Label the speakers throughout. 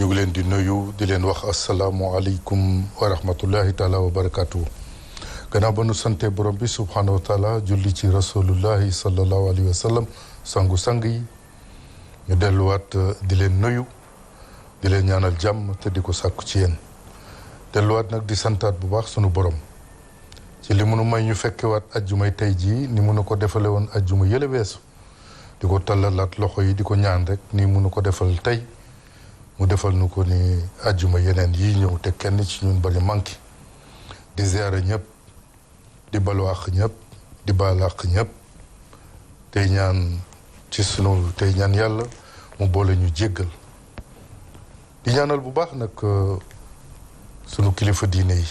Speaker 1: ñu ngi leen di nuyu di leen wax asalaamualeykum wa rahmatullahi taala wa barakaatu. gannaaw ba nu sante borom bi subhanahu wa taala julli ci rasulullahi sallallahu alayhi wa sallam sangu-sang yi ñu delluwaat di leen nuyu di leen ñaanal jàmm te di ko sàkku ci yéen delluwaat nag di santaat bu baax sunu borom ci li munu may ñu fekkewaat ajjumay tey jii ni munu ko defale woon ajjuma yële weesu di ko tallalaat loxo yi di ko ñaan rek ni munu ko defal tey mu defal nu ko ni ajjuma yeneen yii ñëw te kenn ci ñun bañ a manqué di ziyaara ñëpp di balu àq ñëpp di baal àq ñëpp tey ñaan ci sunu tey ñaan yàlla mu boole ñu jéggal di ñaanal bu baax nag sunu kilifa diine yi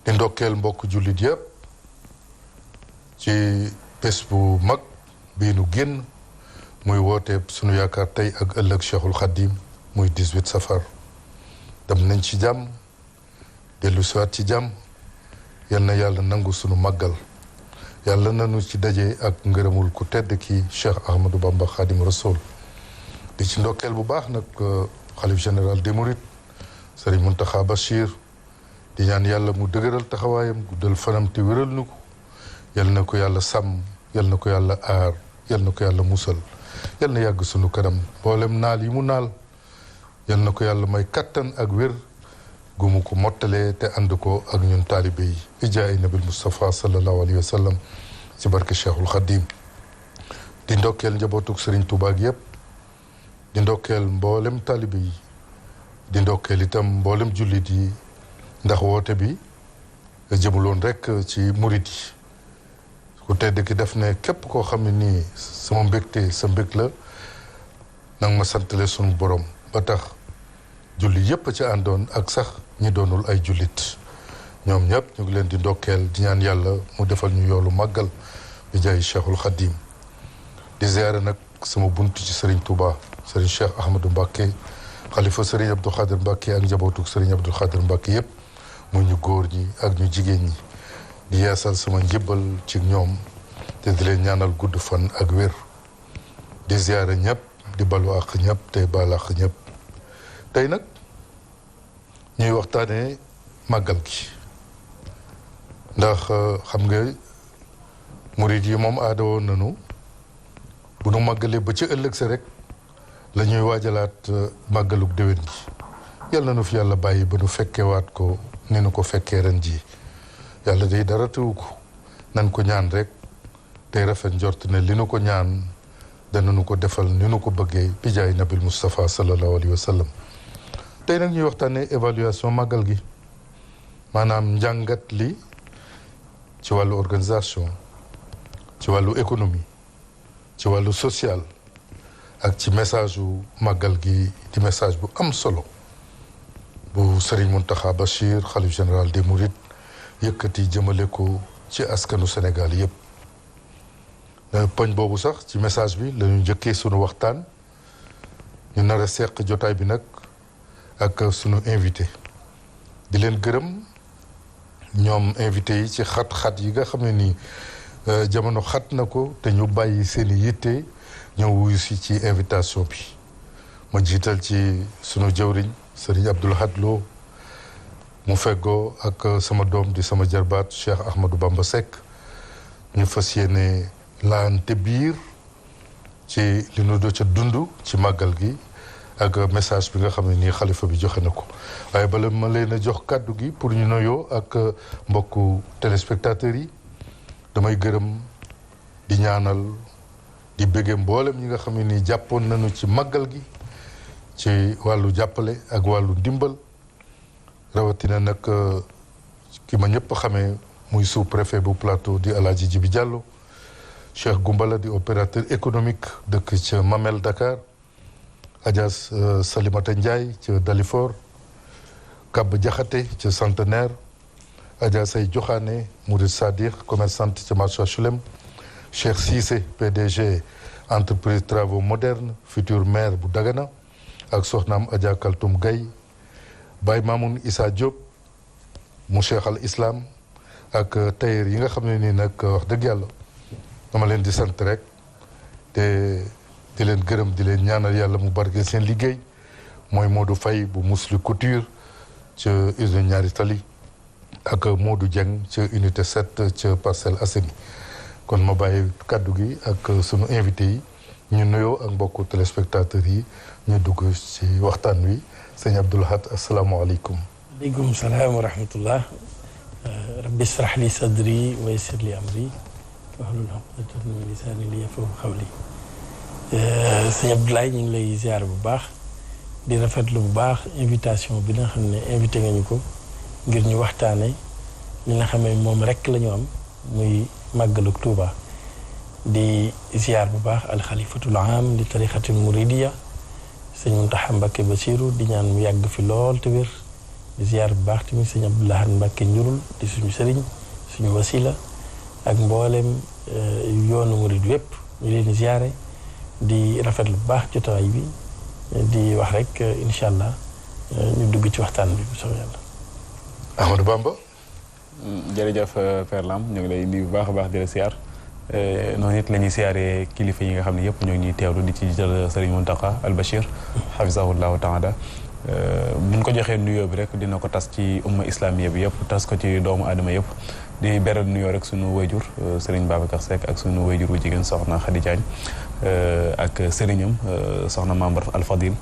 Speaker 1: di ndokkeel mbokk jullit yëpp ci bés bu mag bii nu génn muy woote sunu yaakaar tey ak ëllëg Cheikhul Khadim muy 18 safar dem nañ ci jàmm dellu siwaat ci jàmm yal na yàlla nangu sunu màggal yàlla nanu ci daje ak ngërëmul ku tedd ki Cheikh Ahmadou Bamba Khadim Rasoul di ci ndokkeel bu baax nag xalif général des Mourides Serigne Mountakha Bachir di ñaan yàlla mu dëgëral taxawaayam guddal fanam te wéral nu ko yal na ko yàlla sàmm yal na ko yàlla aar yal na ko yàlla musal yal na yàgg sunu kanam mboolem naal yi mu naal yal na ko yàlla may kattan ak wér gu mu ko mottalee te ànd ko ak ñun taalibe yi ijaay nabil Mustafa sallallahu alayhi wa sallam ci barke Cheikhul Khadim di ndokkeel njabootug Serigne Touba gi yëpp di ndokkeel mboolem taalibe yi di ndokkeel itam mboolem jullit yi ndax woote bi jëmuloon rek ci murit yi ku tedd ki def ne képp koo xam ne nii sama mbégte sa mbég la nang ma santale sunu borom ba tax julli yépp ci àndoon ak sax ñi doonul ay jullit ñoom ñëpp ñu ngi leen di ndokkeel di ñaan yàlla mu defal ñu yoolu màggal di jaay Cheikhul Khadim di ziyaare nag sama bunt ci Serigne Touba Serigne Cheikh Ahmadou Mbacké xalifa Serigne Abdou Khadir Mbacké ak njabootuk Serigne Abdou Khadir Mbacké yépp mu ñu góor ñi ak ñu jigéen ñi di yeesal sama njëbbal ci ñoom te di leen ñaanal gudd fan ak wér di ziyaare ñëpp di balu àq ñëpp te baal àq ñëpp tey nag ñuy waxtaanee màggal gi ndax xam nga murid yi moom aada woon nañu bu nu màggalee ba ci ëllëg sa rek la ñuy waajalaat màggaluk déwén gi yal na nu fi yàlla bàyyi ba nu fekkewaat ko ni nu ko fekkee ren ji yàlla day dara teewu ko nan ko ñaan rek tey rafet njort ne li nu ko ñaan dana nu ko defal ni nu ko bëggee bijaay nabil Mustafa sallallahu alayhi wa sallam tey nag ñuy waxtaanee évaluation màggal gi maanaam njàngat li ci wàllu organisation ci wàllu économie ci wàllu social ak ci message wu màggal gi di message bu am solo bu Serigne Mountakha Bachir xalif général des Mourides yëkkati jëmale ko ci askanu Sénégal yëpp poñ boobu sax ci message bi la ñu njëkkee sunu waxtaan ñu nar a seq jotaay bi nag ak sunu invité di leen gërëm ñoom invité yi ci xat-xat yi nga xam ne nii jamono xat na ko te ñu bàyyi seeni yitte ñëw wuyu si ci invitation bi ma jiital ci sunu jëwriñ Serigne Abdoul Ahad Lo mu feggoo ak sama doom di sama jarbaat Cheikh Ahmadou Bamba Seck ñu fas yéene laante biir ci li nu do ca dund ci màggal gi ak message bi nga xam ne nii xalifa bi joxe na ko waaye bala ma leen a jox kàddu gi pour ñu noyoo ak mbokku téléspectateurs yi damay gërëm di ñaanal di bëgge mboolem ñi nga xam ne nii jàppoon nañu ci màggal gi ci wàllu jàppale ak wàllu ndimbal rawatina nag ki ma ñëpp xamee muy sous-préfet bu plateau di Alaaji Jibi Diallo Cheikh Goumbala di opérateur économique dëkk ca Mamel Dakar Adja Salimata Ndiaye ca Dalifort Kab Jaxate ca Centenaire Adja Say Joxaane Mourid Sadiq commerçante ca marché HLM Cheikh Cissé PDG entreprise travaux modernes futur maire bu Dagana ak soxnaam Adja Kaltoum Gaye Baye Mamoun Issa Diop mu Cheikh al Islam ak tailleur yi nga xam ne nii nag wax dëgg yàlla dama leen di sant rek te di leen gërëm di leen ñaanal yàlla mu barke seen liggéey mooy Modou Faye bu Mousli Couture ca usine Ñaari Tali ak Modou Dieng ca unité 7 ca Parcelles Assainies kon ma bàyyi kaddu gi ak sunu invité yi ñu nuyoo ak mbokku téléspectateurs yi ñu dugg ci waxtaan wi sëñ Abdoul Ahad asalaamaaleykum.
Speaker 2: aleykum salaam wa rahmatullah. rabbi israh li sadri wa yassir li amri wahlul uqdatan min lisani li yafqahu qawli. sëñ Abdoulaye ñu ngi lay ziar bu baax di rafetlu bu baax invitation bi nga xam ne invité nga ñu ko ngir ñu waxtaane li nga xam ne moom rek la ñu am muy màggalu Tuuba di ziar bu baax alxalifatul am li tarixatil muridiya sëñ Muntaxa Mbàkke Basiru di ñaan mu yàgg fi lool te wér di ziar bu baax tamit sëñ Abdou Lahad Mbàkke njurul di suñu sëriñ suñu wasila ak mboolem yoonu murid wépp ñu leen di ziare di rafetlu bu baax jotaay bi di wax rek incha allah ñu dugg ci waxtaan bi bu soobee yàlla.
Speaker 1: Ahmadou Bamba.
Speaker 3: jërëjëf Père Lam ñu ngi lay nuyu bu baax a baax di la siyaar noonu it la ñuy siyaaree kilifa yi nga xam ne yëpp ñoo ngi ñuy teewlu di ci jël Serigne Mountakha Al Bachir hafizahullahu taala buñ ko joxee nuyoo bi rek dina ko tas ci umma islamiya bi yëpp tas ko ci doomu aadama yëpp di beral nuyoo rek sunu wayjur Serigne Babacar Seck ak sunu wayjur wu jigéen soxna Khady Diagne ak sëriñam soxna Mambar Al Fadil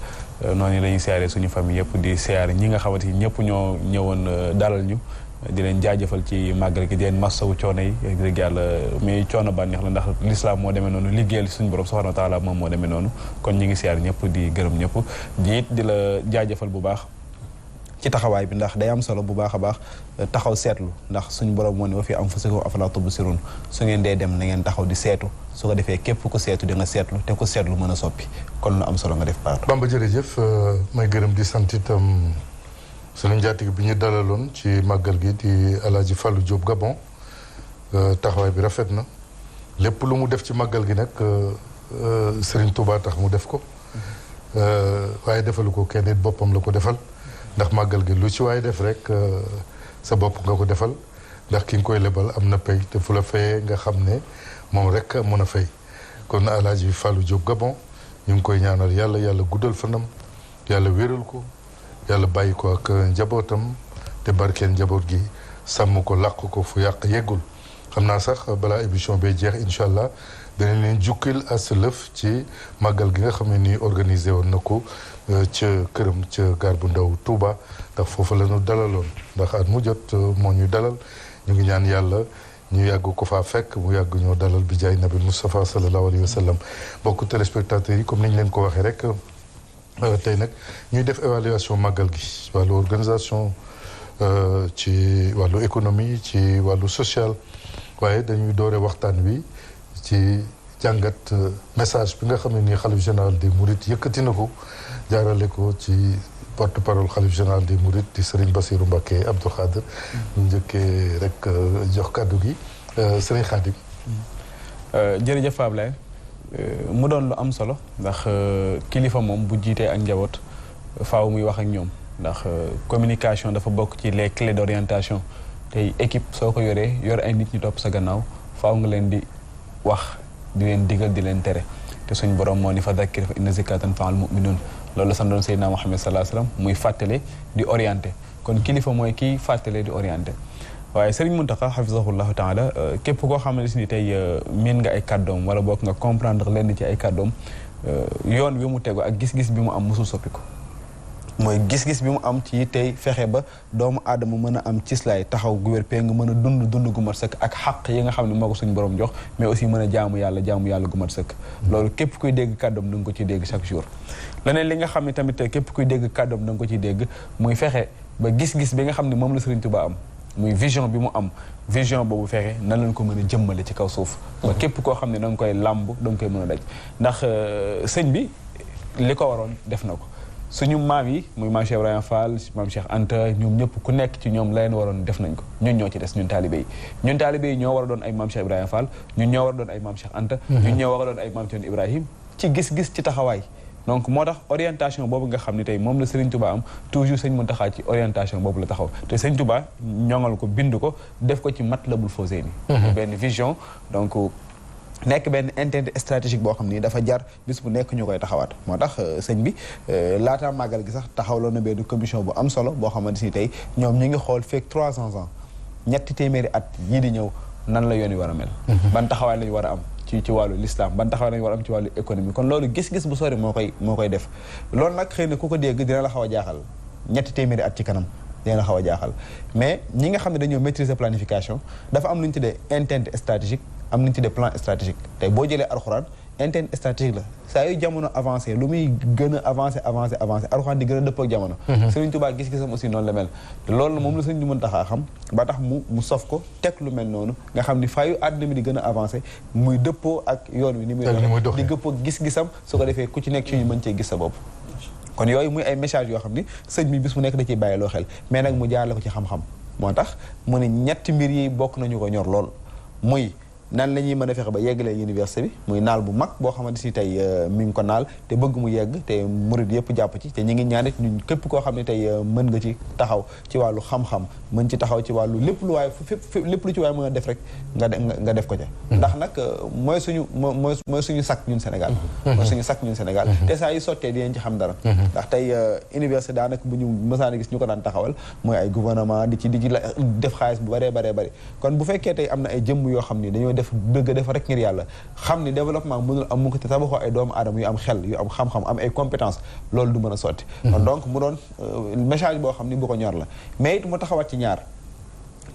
Speaker 3: noonu la ñuy siyaaree suñu famille yëpp di siyaare ñi nga xamante ni ñëpp ñoo ñëwoon dalal ñu di leen jaajëfal ci màggal gi di leen massawu coono yi dëgg yàlla mais coono bànneex la ndax l'islam moo demee noonu liggéeyal suñu borom subhanahu wa taala moom moo demee noonu kon ñi ngi siyaar ñëpp di gërëm ñëpp di it di la jaajëfal bu baax ci taxawaay bi ndax day am solo bu baax a baax taxaw seetlu ndax suñu borom moo ne wa fi anfusikum afalaa tubsirun su ngeen dee dem na ngeen taxaw di seetu su ko defee képp ku seetu di nga seetlu te ku seetlu mën a soppi kon lu am solo nga def part
Speaker 1: Bamba jërëjëf may gërëm di sant itam sunu njaatige bi ñu dalaloon ci màggal gi di Alaaji Fallou Diop Gabon taxawaay bi rafet na lépp lu mu def ci màggal gi nag Serigne Touba tax mu def ko waaye defalu ko kenn it boppam la ko defal ndax màggal gi lu ci waaye def rek sa bopp nga ko defal ndax ki nga koy lebal am na pay te fu la fayee nga xam ne moom rek mën a fay kon Alaaji Fallou Diop Gabon ñu ngi koy ñaanal yàlla guddal fanam yàlla wéral ko yàlla bàyyi ko ak njabootam te barkeel njaboot gi sàmm ko làq ko fu yàq yeggul xam naa sax balaa émission bee jeex incha allah danañ leen jukkil as lëf ci màggal gi nga xam ne nii organisé woon na ko ca këram ca gaar bu ndaw Touba ndax foofu la ñu dalaloon ndax at mu jot moo ñu dalal ñu ngi ñaan yàlla ñu yàgg ko faa fekk mu yàgg ñoo dalal bi jaay nabi Moustapha sallallahu alayhi wa sallam bokk téléspectateurs yi comme ni ñu leen ko waxee rek tey nag ñuy def évaluation màggal gi wàllu organisation ci wàllu économie ci wàllu social waaye dañuy doore waxtaan wi ci jàngat message bi nga xam ne nii xalif général des Mourides yëkkati na ko jaarale ko ci porte parole xalif général des Mourides di Serigne Bassirou Mbacké Abdou Khadre ñu njëkkee rek jox kàddu gi Serigne Khadim.
Speaker 3: jërëjëf Ablaye mu doon lu am solo ndax kilifa moom bu jiitee ak njaboot faaw muy wax ak ñoom ndax communication dafa bokk ci les clés d'orientation tey équipe soo ko yoree yor ay nit ñu topp sa gannaaw faaw nga leen di wax di leen digal di leen tere te suñ borom moo ni fa dakkir fa inna zikraa tanfa'ul mu'minin loolu la sandoon Seydina Muhammad sallallahu alayhi wasallam muy fàttale di orienté kon kilifa mooy kii fàttale di orienté waaye Serigne Mountakha hafizahullahu taala képp koo xamante ni tey miin nga ay kàddoom wala bokk nga comprendre lenn ci ay kàddoom yoon bi mu tegu ak gis-gis bi mu am mosul soppi ko mooy gis-gis bi mu am ci tey fexe ba doomu aadama mën a am cislaay taxaw gu wér pee nga mën a dund gu mat sëkk ak xaq yi nga xam ne moo ko suñu borom jox mais aussi mën a jaamu yàlla gu mat sëkk loolu képp kuy dégg kàddoom da nga ko ciy dégg chaque jour leneen li nga xam ne tamit képp kuy dégg kàddoom da nga ko ciy dégg muy fexe ba gis-gis bi nga xam ne moom la Serigne Touba am muy vision bi mu am vision boobu fexe nan lañ ko mën a jëmmale ci kaw suuf ba képp koo xam ne da nga koy làmb da nga koy mën a daj ndax sëñ bi li ko waroon def na ko suñu maam yi muy maam Cheikh Ibrahima Fall maam Cheikh Anta ñoom ñëpp ku nekk ci ñoom la leen waroon def nañ ko ñun ñoo ci des ñun taalibe yi ñoo war a doon ay maam Cheikh Ibrahima Fall ñun ñoo war a doon ay maam Cheikh Anta ñun ñoo war a doon ay maam Cheikh Ibrahim ci gis-gis ci taxawaay donc moo tax orientation boobu nga xam ne tey moom la Serigne Touba am toujours sëñ Mountakha ci orientation boobu la taxaw te sëñ Touba ñoŋal ko bind ko def ko ci Matlabul Fawzayni benn vision donc nekk benn entité stratégique boo xam ni dafa jar bis bu nekk ñu koy taxawaat moo tax sëñ bi laataa màggal gi sax taxawloo na benn commission bu am solo boo xamante ni tey ñoom ñi ngi xool feek 300 ans ñetti téeméeri at yii di ñëw nan la yoon wi war a mel ban taxawaay lañu war a am ci wàllu l'islam ban taxawaay lañu war a am ci wàllu économie kon loolu gis-gis bu sori moo koy def loolu nag xëy na ku ko dégg dina la xaw a jaaxal ñetti téeméeri at ci kanam dina la xaw a jaaxal mais ñi nga xam ne dañoo maîtriser planification dafa am lu ñu tuddee intente stratégique am lu ñu tuddee plan stratégique tey boo jëlee alxuraan intente stratégique la saa yu jamono avancé lu muy gën a avancé alxuraan di gën a dëppoo ak jamono Sëriñ Tuubaa gis-gisam aussi noonu la mel te loolu moom la sëriñ bi mën taxaa xam ba tax mu sof ko teg lu mel noonu nga xam ni faa yu àdduna bi di gën a avancé muy dëppoo ak yoon wi ni muy doxee di dëppoo gis-gisam su ko defee ku ci nekk ci ñu mën cee gis sa bopp kon yooyu muy ay message yoo xam ni sëñ bi bis mu nekk da ciy bàyyi loo xel mais nag mu jaarale ko ci xam-xam moo tax mu ne ñetti mbir yi bokk nañu ko ñor lool muy nan la ñuy mën a fexe ba yeggalee université bi muy naal bu mag boo xamante si tey mi ngi ko naal te bëgg mu yegg te murid yëpp jàpp ci te ñi ngi ñaanit ñun képp koo xam ne tey mën nga ci taxaw ci wàllu xam-xam mën ci taxaw ci wàllu lépp lu waaye lépp lu ci waaye mën a def rek nga def ko ca ndax nag mooy suñu sakk ñun Sénégal mooy suñu sakk ñun Sénégal te saa yu sottee dinañ ci xam dara ndax tey université daanaka bu ñu mësaan a gis ñu ko daan taxawal mooy ay gouvernement di ci def xaalis bu bëree bëri kon bu fekkee tey am na ay jëmm yoo xam ni dañoo bëgg def rek ngir yàlla xam ni développement mënul am mu ko te tabaxoo ay doomu aadama yu am xel yu am xam-xam am ay compétence loolu du mën a sotti kon donc mu doon message boo xam ni bu ko ñor la mais it mu taxawaat ci ñaar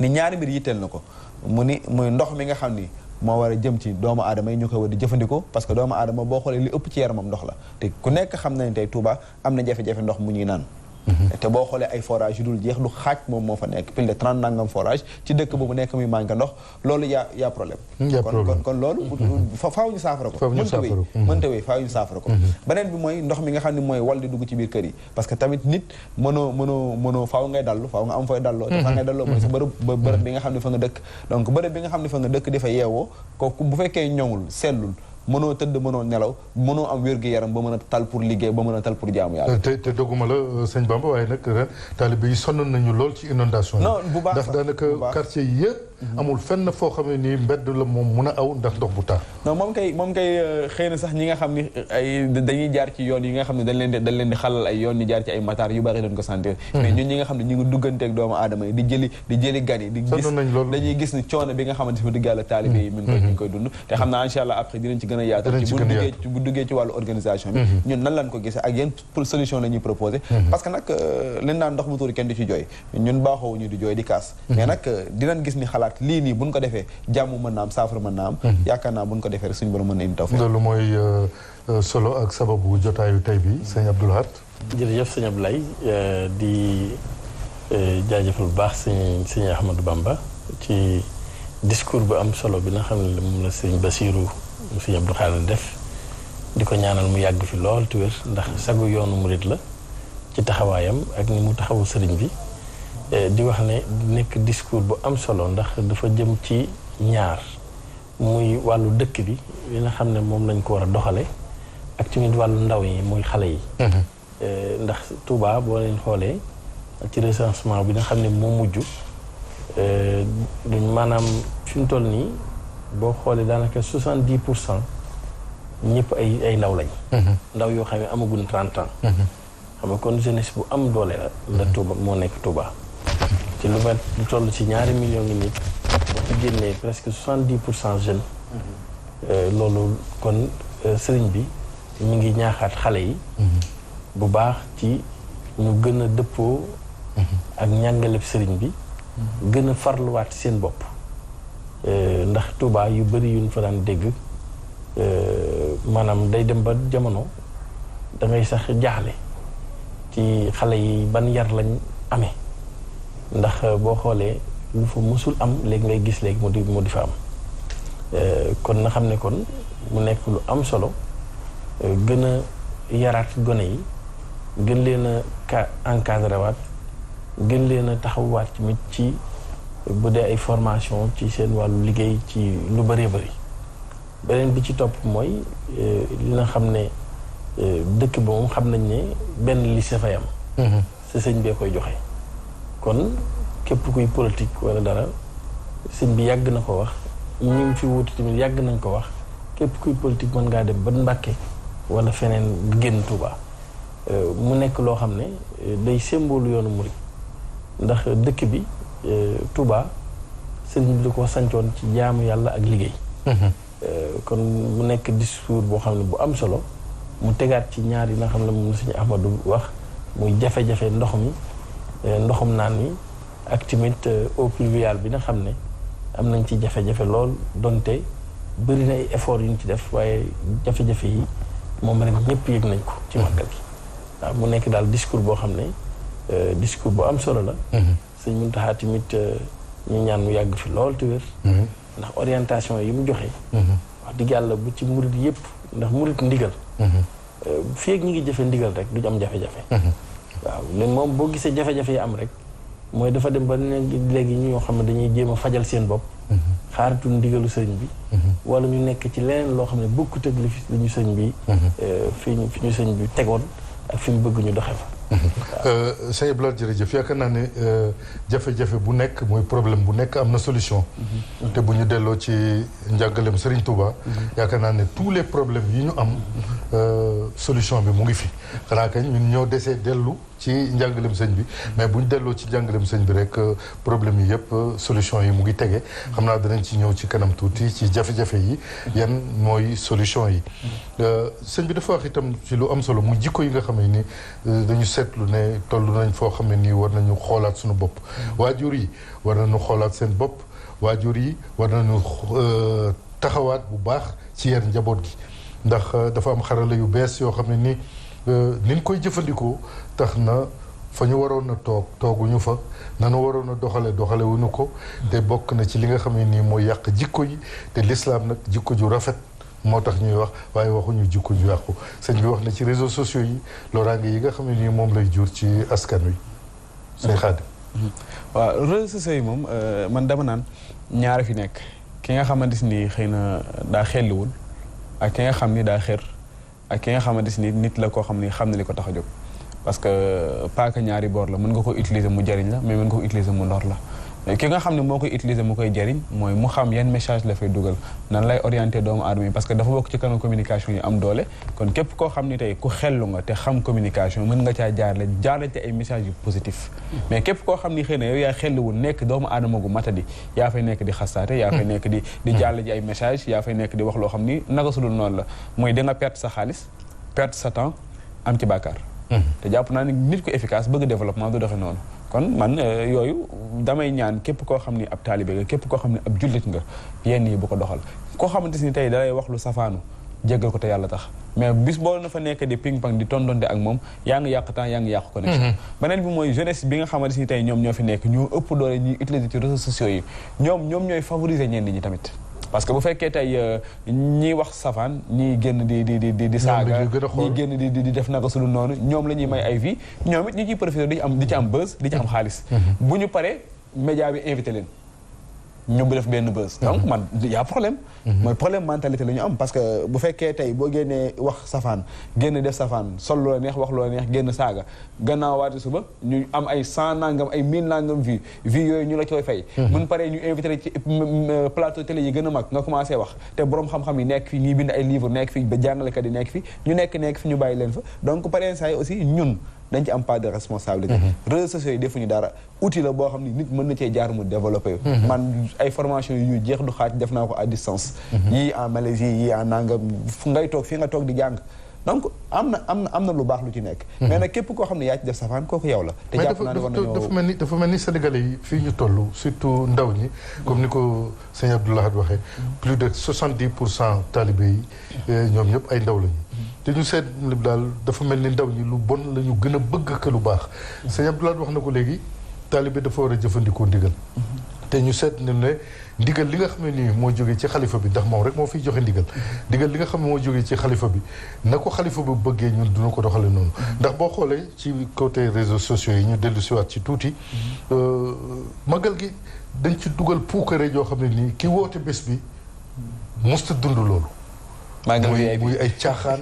Speaker 3: ni ñaari mbir yitteel na ko muy ndox mi nga xam ni moo war a jëm ci doomu aadama yi ñu koy war di jëfandikoo parce que doomu aadama boo xoolee li ëpp ci yaramam ndox la te ku nekk xam na ne tey Touba am na jafe-jafe ndox mu ñuy naan te boo xoolee ay forage yu dul jeex lu xaaj moom moo fa nekk plus de 30 nangam forage ci dëkk boobu nekk muy manqué ndox loolu yaa problème kon loolu faaw ñu saafara ko mënta wéy faaw ñu saafara ko beneen bi mooy ndox mi nga xam ne mooy wal di dugg ci biir kër yi parce que tamit nit mënoo faaw ngay dallu faaw nga am fooy dalloo te faa ngay dalloo mooy sa bërëb bi nga xam ne fa nga dëkk donc bërëb bi nga xam ne fa nga dëkk di fa yeewoo kooku bu fekkee ñoŋul sellul mënoo tëdd mënoo nelaw mënoo am wér-gu-yaram ba mën a tal pour liggéey ba mën a tal pour jaamu yàlla
Speaker 1: te doguma la sëñ Bamba waaye nag ren taalibe yi sonn nañu lool ci inondation yi
Speaker 3: non bu baax
Speaker 1: ndax daanaka quartier yi yëpp amul fenn foo xam ne nii mbedd la moom mun a aw ndax ndox bu taa
Speaker 3: non moom kay xëy na sax ñi nga xam ni ay dañuy jaar ci yoon yi nga xam ne dañ leen di xalal ay yoon ni jaar ci ay mataar yu bari dañ ko sentir mais ñun ñi nga xam ne ñu ngi dugganteeg doomu aadama yi di jëli gan yi di gis dañuy gis ni coono bi nga xamante fi dëgg yàlla taalibe yi mi ngi koy dund te xam naa incha allah après dinañ ci gën a yaatal ci bu duggee ci wàllu organisation bi ñun nan lañ ko gisee ak yéen solution la ñuy proposé parce que nag leen naan ndox mu tuuri kenn di ci jooy ñun baaxoo ñu di jooy di kaas mais nag dinañ gis ni xalaat lii nii buñ ko defee jàmm mën na am saafara mën na am yaakaar naa buñ ko defee rek suñu borom mën na indi tawfeex
Speaker 1: loolu mooy solo ak sababu jotaayu tey bi sëñ Abdou Lahad
Speaker 2: jërëjëf sëñ Abdoulaye di jaajëfal bu baax sëñ Ahmadou Bamba ci discours bu am solo bi nga xam ne moom la sëñ Bassirou sëñ Abdou Khadre def di ko ñaanal mu yàgg fi lool te wér ndax sagu yoonu murit la ci taxawaayam ak ni mu taxawu sëriñ bi di wax ne nekk discours bu am solo ndax dafa jëm ci ñaar muy wàllu dëkk bi li nga xam ne moom lañ ko war a doxale ak tamit wàllu ndaw yi muy xale yi ndax Touba boo leen xoolee ci recensement bi nga xam ne moo mujj duñ maanaam fi mu toll nii boo xoolee daanaka 70% ñëpp ay ndaw lañ ndaw yoo xam ne amaguñ 30 ans xam nga kon jeunesse bu am doole la Touba moo nekk Touba ci lu met lu toll ci 2 millions ngi nit boo ci génnee presque 70% jeunes loolu kon sëriñ bi mu ngi ñaaxaat xale yi bu baax ci ñu gën a dëppoo ak njàngaleb sëriñ bi gën a farluwaat seen bopp ndax Touba yu bari yuñ fa daan dégg maanaam day dem ba jamono da ngay sax jaaxle ci xale yi ban yar lañ amee ndax boo xoolee lu fa musul am léegi ngay gis léegi mu di fa am kon na xam ne kon mu nekk lu am solo gën a yaraat gone yi gën leen a encadré waat gën leen a taxawaat tamit ci bu dee ay formation ci seen wàllu liggéey ci lu bëree bëri beneen bi ci topp mooy li nga xam ne dëkk ba moom xam nañ ne benn lycée fay am sa sëñ bee koy joxe kon képp kuy politique wala dara sëñ bi yàgg na ko wax ñu fi wuti tamit yàgg nañ ko wax képp kuy politique mën ngaa dem ba Mbàkke wala feneen génn Touba mu nekk loo xam ne day symbole yoonu murid ndax dëkk bi Touba sëriñ bi da ko sancoon ci jaamu yàlla ak liggéey kon mu nekk discours boo xam ne bu am solo mu tegaat ci ñaar yi nga xam ne moom la suñu Ahmadou wax muy jafe-jafe ndox mi ndoxum naan mi ak tamit eau pluviale bi nga xam ne am nañ ci jafe-jafe lool donte bëri na ay effort yu ñu ci def waaye jafe-jafe yi moom rek ñëpp yëg nañ ko ci màggal gi waaw mu nekk daal discours boo xam ne discours bu am solo la sëñ Muntaxa tamit ñu ñaan mu yàgg fi lool te wér ndax orientation yi mu joxe wax dëgg yàlla bu ci murit yëpp ndax murit ndigal fii ak ñi ngi jëfe ndigal rek duñu am jafe-jafe waaw léegi moom boo gisee jafe-jafe yi am rek mooy dafa dem ba léegi ñoo xam ne dañuy jéem a fajal seen bopp xaaratul ndigalu sëñ bi wala ñu nekk ci leneen loo xam ne bokkut ak li ñu sëñ bi fi ñu sëñ bi tegoon ak fi mu bëgg ñu doxe fa
Speaker 1: sëñ Abdoulaye jërëjëf yaakaar naa ne jafe-jafe bu nekk mooy problème bu nekk am na solution te bu ñu delloo ci njàngaleem Serigne Touba yaakaar naa ne tous les problèmes yi ñu am solution bi mu ngi fi xanaa kañ ñun ñoo desee dellu ci njàngaleem sëñ bi mais bu ñu delloo ci njàngaleem sëñ bi rek problème yi yëpp solution yi mu ngi tege xam naa danañ ci ñëw ci kanam tuuti ci jafe-jafe yi yan mooy solution yi sëñ bi dafa wax itam ci lu am solo mu jikko yi nga xam ne ni dañu seetlu ne toll nañ foo xam ne nii war nañu xoolaat suñu bopp waajur yi war nañu xoolaat seen bopp waajur yi war nañu taxawaat bu baax ci yar njaboot gi ndax dafa am xarala yu bees yoo xam ne ni niñ koy jëfandikoo tax na fa ñu waroon a tooguñu fa nanu waroon a doxale wuñu ko te bokk na ci li nga xam ne nii mooy yàq jikko yi te lislaam nag jikko ju rafet moo tax ñuy wax waaye waxuñu jikko ju yàqu sëñ bi wax na ci réseaux sociaux yi loraange yi nga xam ne nii moom lay jur ci askan wi sëñ Xaadim
Speaker 3: waaw réseaux sociaux yi moom man dama naan ñaara fi nekk ki nga xamante ni xëy na daa xelliwul ak ki nga xam ni daa xër ak ki nga xamante ni nit la koo xam ni xam na li ko tax a jóg parce que paaka ñaari boor la mën nga ko utiliser mu jariñ la mais mën nga ko utiliser mu ndor la ki nga xam ne moo koy utiliser mu koy jariñ mooy mu xam yan message la fay dugal nan lay orienté doomu aadama yi parce que dafa bokk ci kanam communication yi am doole kon képp koo xam ni tey ku xellu nga te xam communication mën nga caa jaarale te ay message yu positif mais képp koo xam ni xëy na yow yaa xelluwul nekk doomu aadama gu matadi yaa fay nekk di xastaate yaa fay nekk di jàll ji ay message yaa fay nekk di wax loo xam ni naka sudul noonu la mooy da nga perte sa xaalis perte sa temps am ci bàkkaar te jàpp naa ni nit ku efficace bëgg développement du doxe noonu kon man yooyu damay ñaan képp koo xam ni ab taalibe nga képp koo xam ne ab jullit nga yenn yi bu ko doxal koo xamante ni tey dalay wax lu safaanu jéggal ko te yàlla tax mais bis boo na fa nekk di ping pong di tondonte ak moom yaa ngi yàq temps yaa ngi yàq connexion beneen bi mooy jeunesse bi nga xamante ni tey ñoom ñoo fi nekk ñoo ëpp doole ñuy utiliser ci réseaux sociaux yi ñoom ñooy favoriser ñenn ñi tamit parce que bu fekkee tey ñiy wax safaan ñiy génn di saaga ñiy génn di def naka su dul noonu ñoom la ñuy may ay vie ñoom it ñi ciy profité di ci am buzz di ci am xaalis bu ñu paree média bi invité leen ñu def benn buzz donc man y a problème mooy problème mentalité la ñu am parce que bu fekkee tey boo génnee wax safaan génn def safaan sol loola neex wax loola neex génn saaga gannaaw waati suba ñu am ay 100 nangam ay 1000 nangam vie yooyu ñu la koy fay mun paree ñu invité ci plateau télé yi gën a mag nga commencé wax te borom xam-xam yi nekk fi ñuy bind ay livre nekk fi ba jàngalekat yi nekk fi ñu nekk fi ñu bàyyi leen fa donc pareen saa yi aussi ñun dañ ci am part de responsabilité réseaux sociaux yi defuñu dara outil la boo xam ni nit mën na cee jaar mu développé man ay formation yu jeex du xaaj def naa ko à distance yii en Malaisie yii en nangam fu ngay toog fii nga toog di jàng donc am na lu baax lu ci nekk mais nag képp koo xam ne yaa ci def safaan kooku yow la te jàpp naa ne war nañoo
Speaker 1: dafa mel ni sénégalais yi fii ñu toll surtout ndaw ñi comme ni ko sëñ Abdoulaye waxee plus de 70% talibé yi ñoom ñëpp ay ndaw lañu te ñu seet daal dafa mel ni ndaw ñi lu bon la ñu gën a bëgg que lu baax sëñ Abdoulaye wax na ko léegi talibé dafa war a jëfandikoo ndigal te ñu seet ne ndigal li nga xam ne nii moo jógee ci xalifa bi ndax moom rek moo fiy joxe ndigal li nga xam ne moo jógee ci xalifa bi na ko xalifa bi bëggee ñun duna ko doxale noonu ndax boo xoolee ci côté réseaux sociaux yi ñu dellu siwaat ci tuuti magal gi dañ ci dugal puukare yoo xam ne nii ki woote bés bi musta dund loolu muy ay caaxaan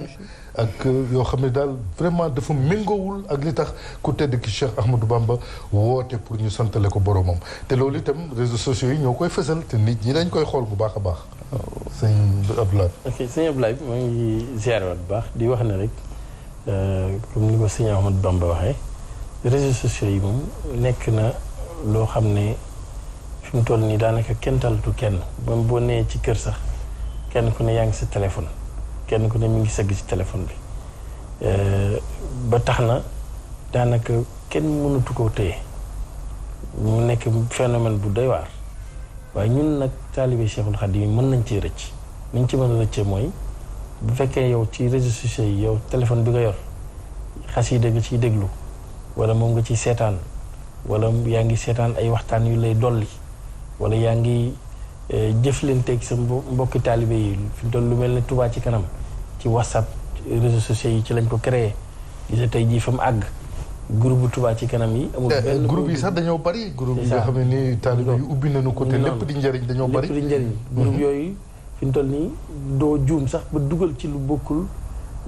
Speaker 1: ak yoo xam ne daal vraiment dafa méngoowul ak li tax ku tedd ki Cheikh Ahmadou Bamba woote pour ñu santale ko boromam te loolu itam réseaux sociaux yi ñoo koy fësal te nit ñi dañ koy xool bu baax a baax. sëñ Abdoulaye.
Speaker 2: ok sëñ Abdoulaye maa ngi ziarewaat bu baax di wax ne rek comme ni ko sëñ Ahmadou Bamba waxee réseaux sociaux yi moom nekk na loo xam ne fi mu toll nii daanaka kenn talatu kenn ba boo nee ci kër sax kenn ku ne yaa ngi sa téléphone kenn ku ne mi ngi sëgg ci téléphone bi ba tax na daanaka kenn mënatu koo téye mu nekk phénomène bu doy waar waaye ñun nag taalibe Cheikhul Khadim mën nañ cee rëcc niñ ci mën a rëccee mooy bu fekkee yow ci réseaux sociaux yi yow téléphone bi nga yor xasida nga ciy déglu wala moom nga ciy seetaan wala yaa ngi seetaan ay waxtaan yu lay dolli wala yaa ngi jëflanteeg sa mbokki taalibe yi fi doon lu mel ne Touba ci kanam ci WhatsApp réseaux sociaux yi ci lañ ko créé gisa tey jii fa mu àgg groupe bu Touba ci kanam yi amul benn
Speaker 1: groupe yi sax dañoo bari groupe yi nga xam ne ni taalibe yi ubbi nañu ko te lépp di njëriñ dañoo bari
Speaker 2: lépp di njëriñ groupe yooyu fi mu toll nii doo juum sax ba dugal ci lu bokkul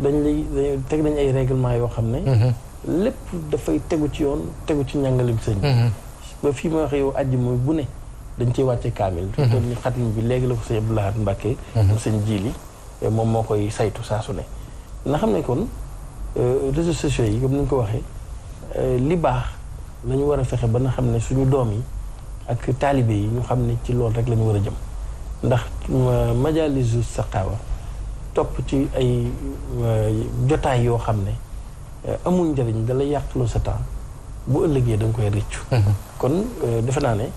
Speaker 2: dañ lay teg nañ ay règlement yoo xam ne lépp dafay tegu ci yoon tegu ci njàngalim sëñ ba fii ma wax yow àjji mooy bu ne dañ ciy wàcce kaamil fi mu toll nii xatmi bi léegi la ko sëñ Abdou Lahad Mbacké mu sëñ Jili moom moo koy saytu saa su ne na xam ne kon réseaux sociaux yi comme ni ñu ko waxee li baax la ñu war a fexe ba nga xam ne suñu doom yi ak taalibe yi ñu xam ne ci loolu rek la ñu war a jëm ndax majalisu saqaawa topp ci ay jotaay yoo xam ne amul njëriñ da lay yàqloo sa temps bu ëllëgee da nga koy rëccu kon defe naa ne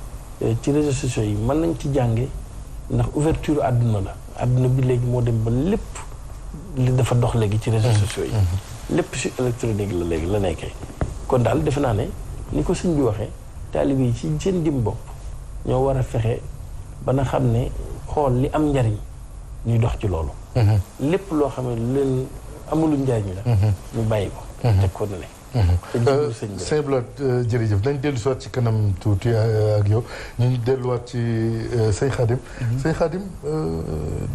Speaker 2: ci réseaux sociaux yi mën nañ ci jànge ndax ouverture àdduna la àdduna bi léegi moo dem ba lépp li dafa dox léegi ci réseaux sociaux yi lépp ci électronique la léegi la nekkee kon daal defe naa ne ni ko sëñ bi waxee taalibe yi ci seen dim bopp ñoo war a fexe ba nga xam ne xool li am njariñ ñuy dox ci loolu lépp loo xam ne leen amulu njariñ la ñu bàyyi ko teg ko ne
Speaker 1: sëñ Blaat jërëjëf dañ dellu si waat ci kanam tuuti ak yow ñu delluwaat ci sëñ Khadim sëñ Khadim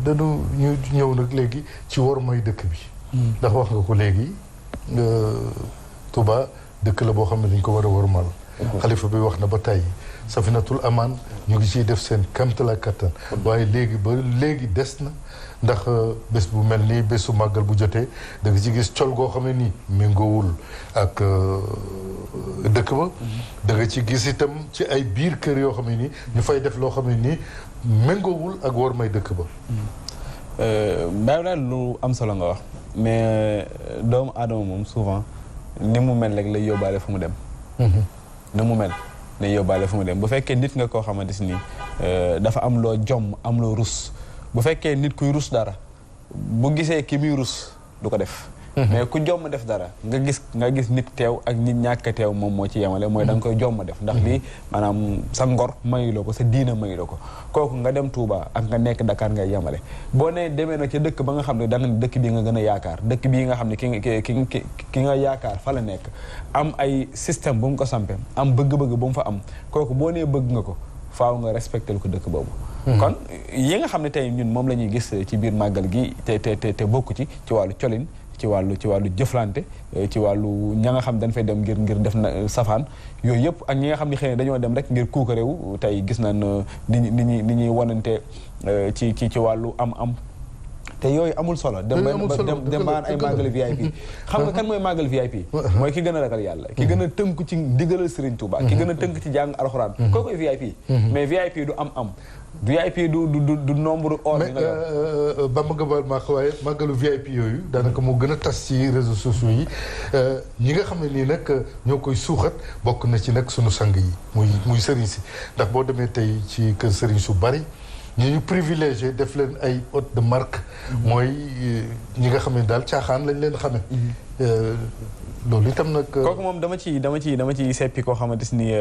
Speaker 1: dañu ñu ñëw nag léegi ci war mooy dëkk bi ndax wax nga ko léegi Touba dëkk la boo xam ne dañ ko war a warmal xalifa bi wax na ba tey safinatul amaan ñu ngi ciy def seen kamtala kattan waaye léegi ba léegi des na ndax bés bu mel nii bésu màggal bu jotee da nga ci gis col goo xam ne nii méngoowul ak dëkk ba da nga ci gis itam ci ay biir kër yoo xam ne nii ñu fay def loo xam ne nii méngoowul ak war may dëkk ba
Speaker 3: bàyyi daal lu am solo nga wax mais doomu aadama moom souvent ni mu mel rek lay yóbbaale fu mu dem ni mu mel lay yóbbaale fu mu dem bu fekkee nit nga koo xamante ni dafa am loo jomm am loo rus bu fekkee nit kuy rus dara bu gisee ki muy rus du ko def mais ku jomm def dara nga gis nit teew ak nit ñàkk teew moom moo ci yemale mooy da nga koy jomm def ndax lii maanaam sa ngor mayuloo ko sa diina mayuloo ko kooku nga dem Touba ak nga nekk Dakar ngay yemale boo nee demee nag ca dëkk ba nga xam ne da nga dëkk bii nga gën a yaakaar dëkk bii nga xam ne ki nga yaakaar fa la nekk am ay système bu mu ko sampe am bëgg-bëgg bu mu fa am kooku boo nee bëgg nga ko faaw nga respecté ko dëkk boobu kon yi nga xam ne tey ñun moom la ñuy gis ci biir màggal gi te bokk ci wàllu colin ci wàllu jëflante ci wàllu ña nga xam dañ fay dem ngir def na safaan yooyu yëpp ak ñi nga xam ne xëy na dañoo dem rek ngir kuuka réew tey gis nañ ni ñuy wanante ci wàllu am te yooyu amul solo dem baan ay màggal VIP xam nga kan mooy màggal VIP mooy ki gën a ragal yàlla ki gën a tënk ci ndigalal Serigne Touba ki gën a tënk ci jàng alxuraan kookoy VIP mais VIP du am VIP du nombre or bi nga yor
Speaker 1: ba ma nga baal maa ko waaye màggalu VIP yooyu daanaka moo gën a tas ci réseaux sociaux yi ñi nga xam ne nii nag ñoo koy suuxat bokk na ci nag sunu sang yi muy sëriñ si ndax boo demee tey ci kër sëriñ su bari ñu privilégié def leen ay hôte de marque mooy ñi nga xam ne daal caaxaan lañ leen xame loolu itam nag.
Speaker 3: kooku moom dama ci seppi koo xamante ni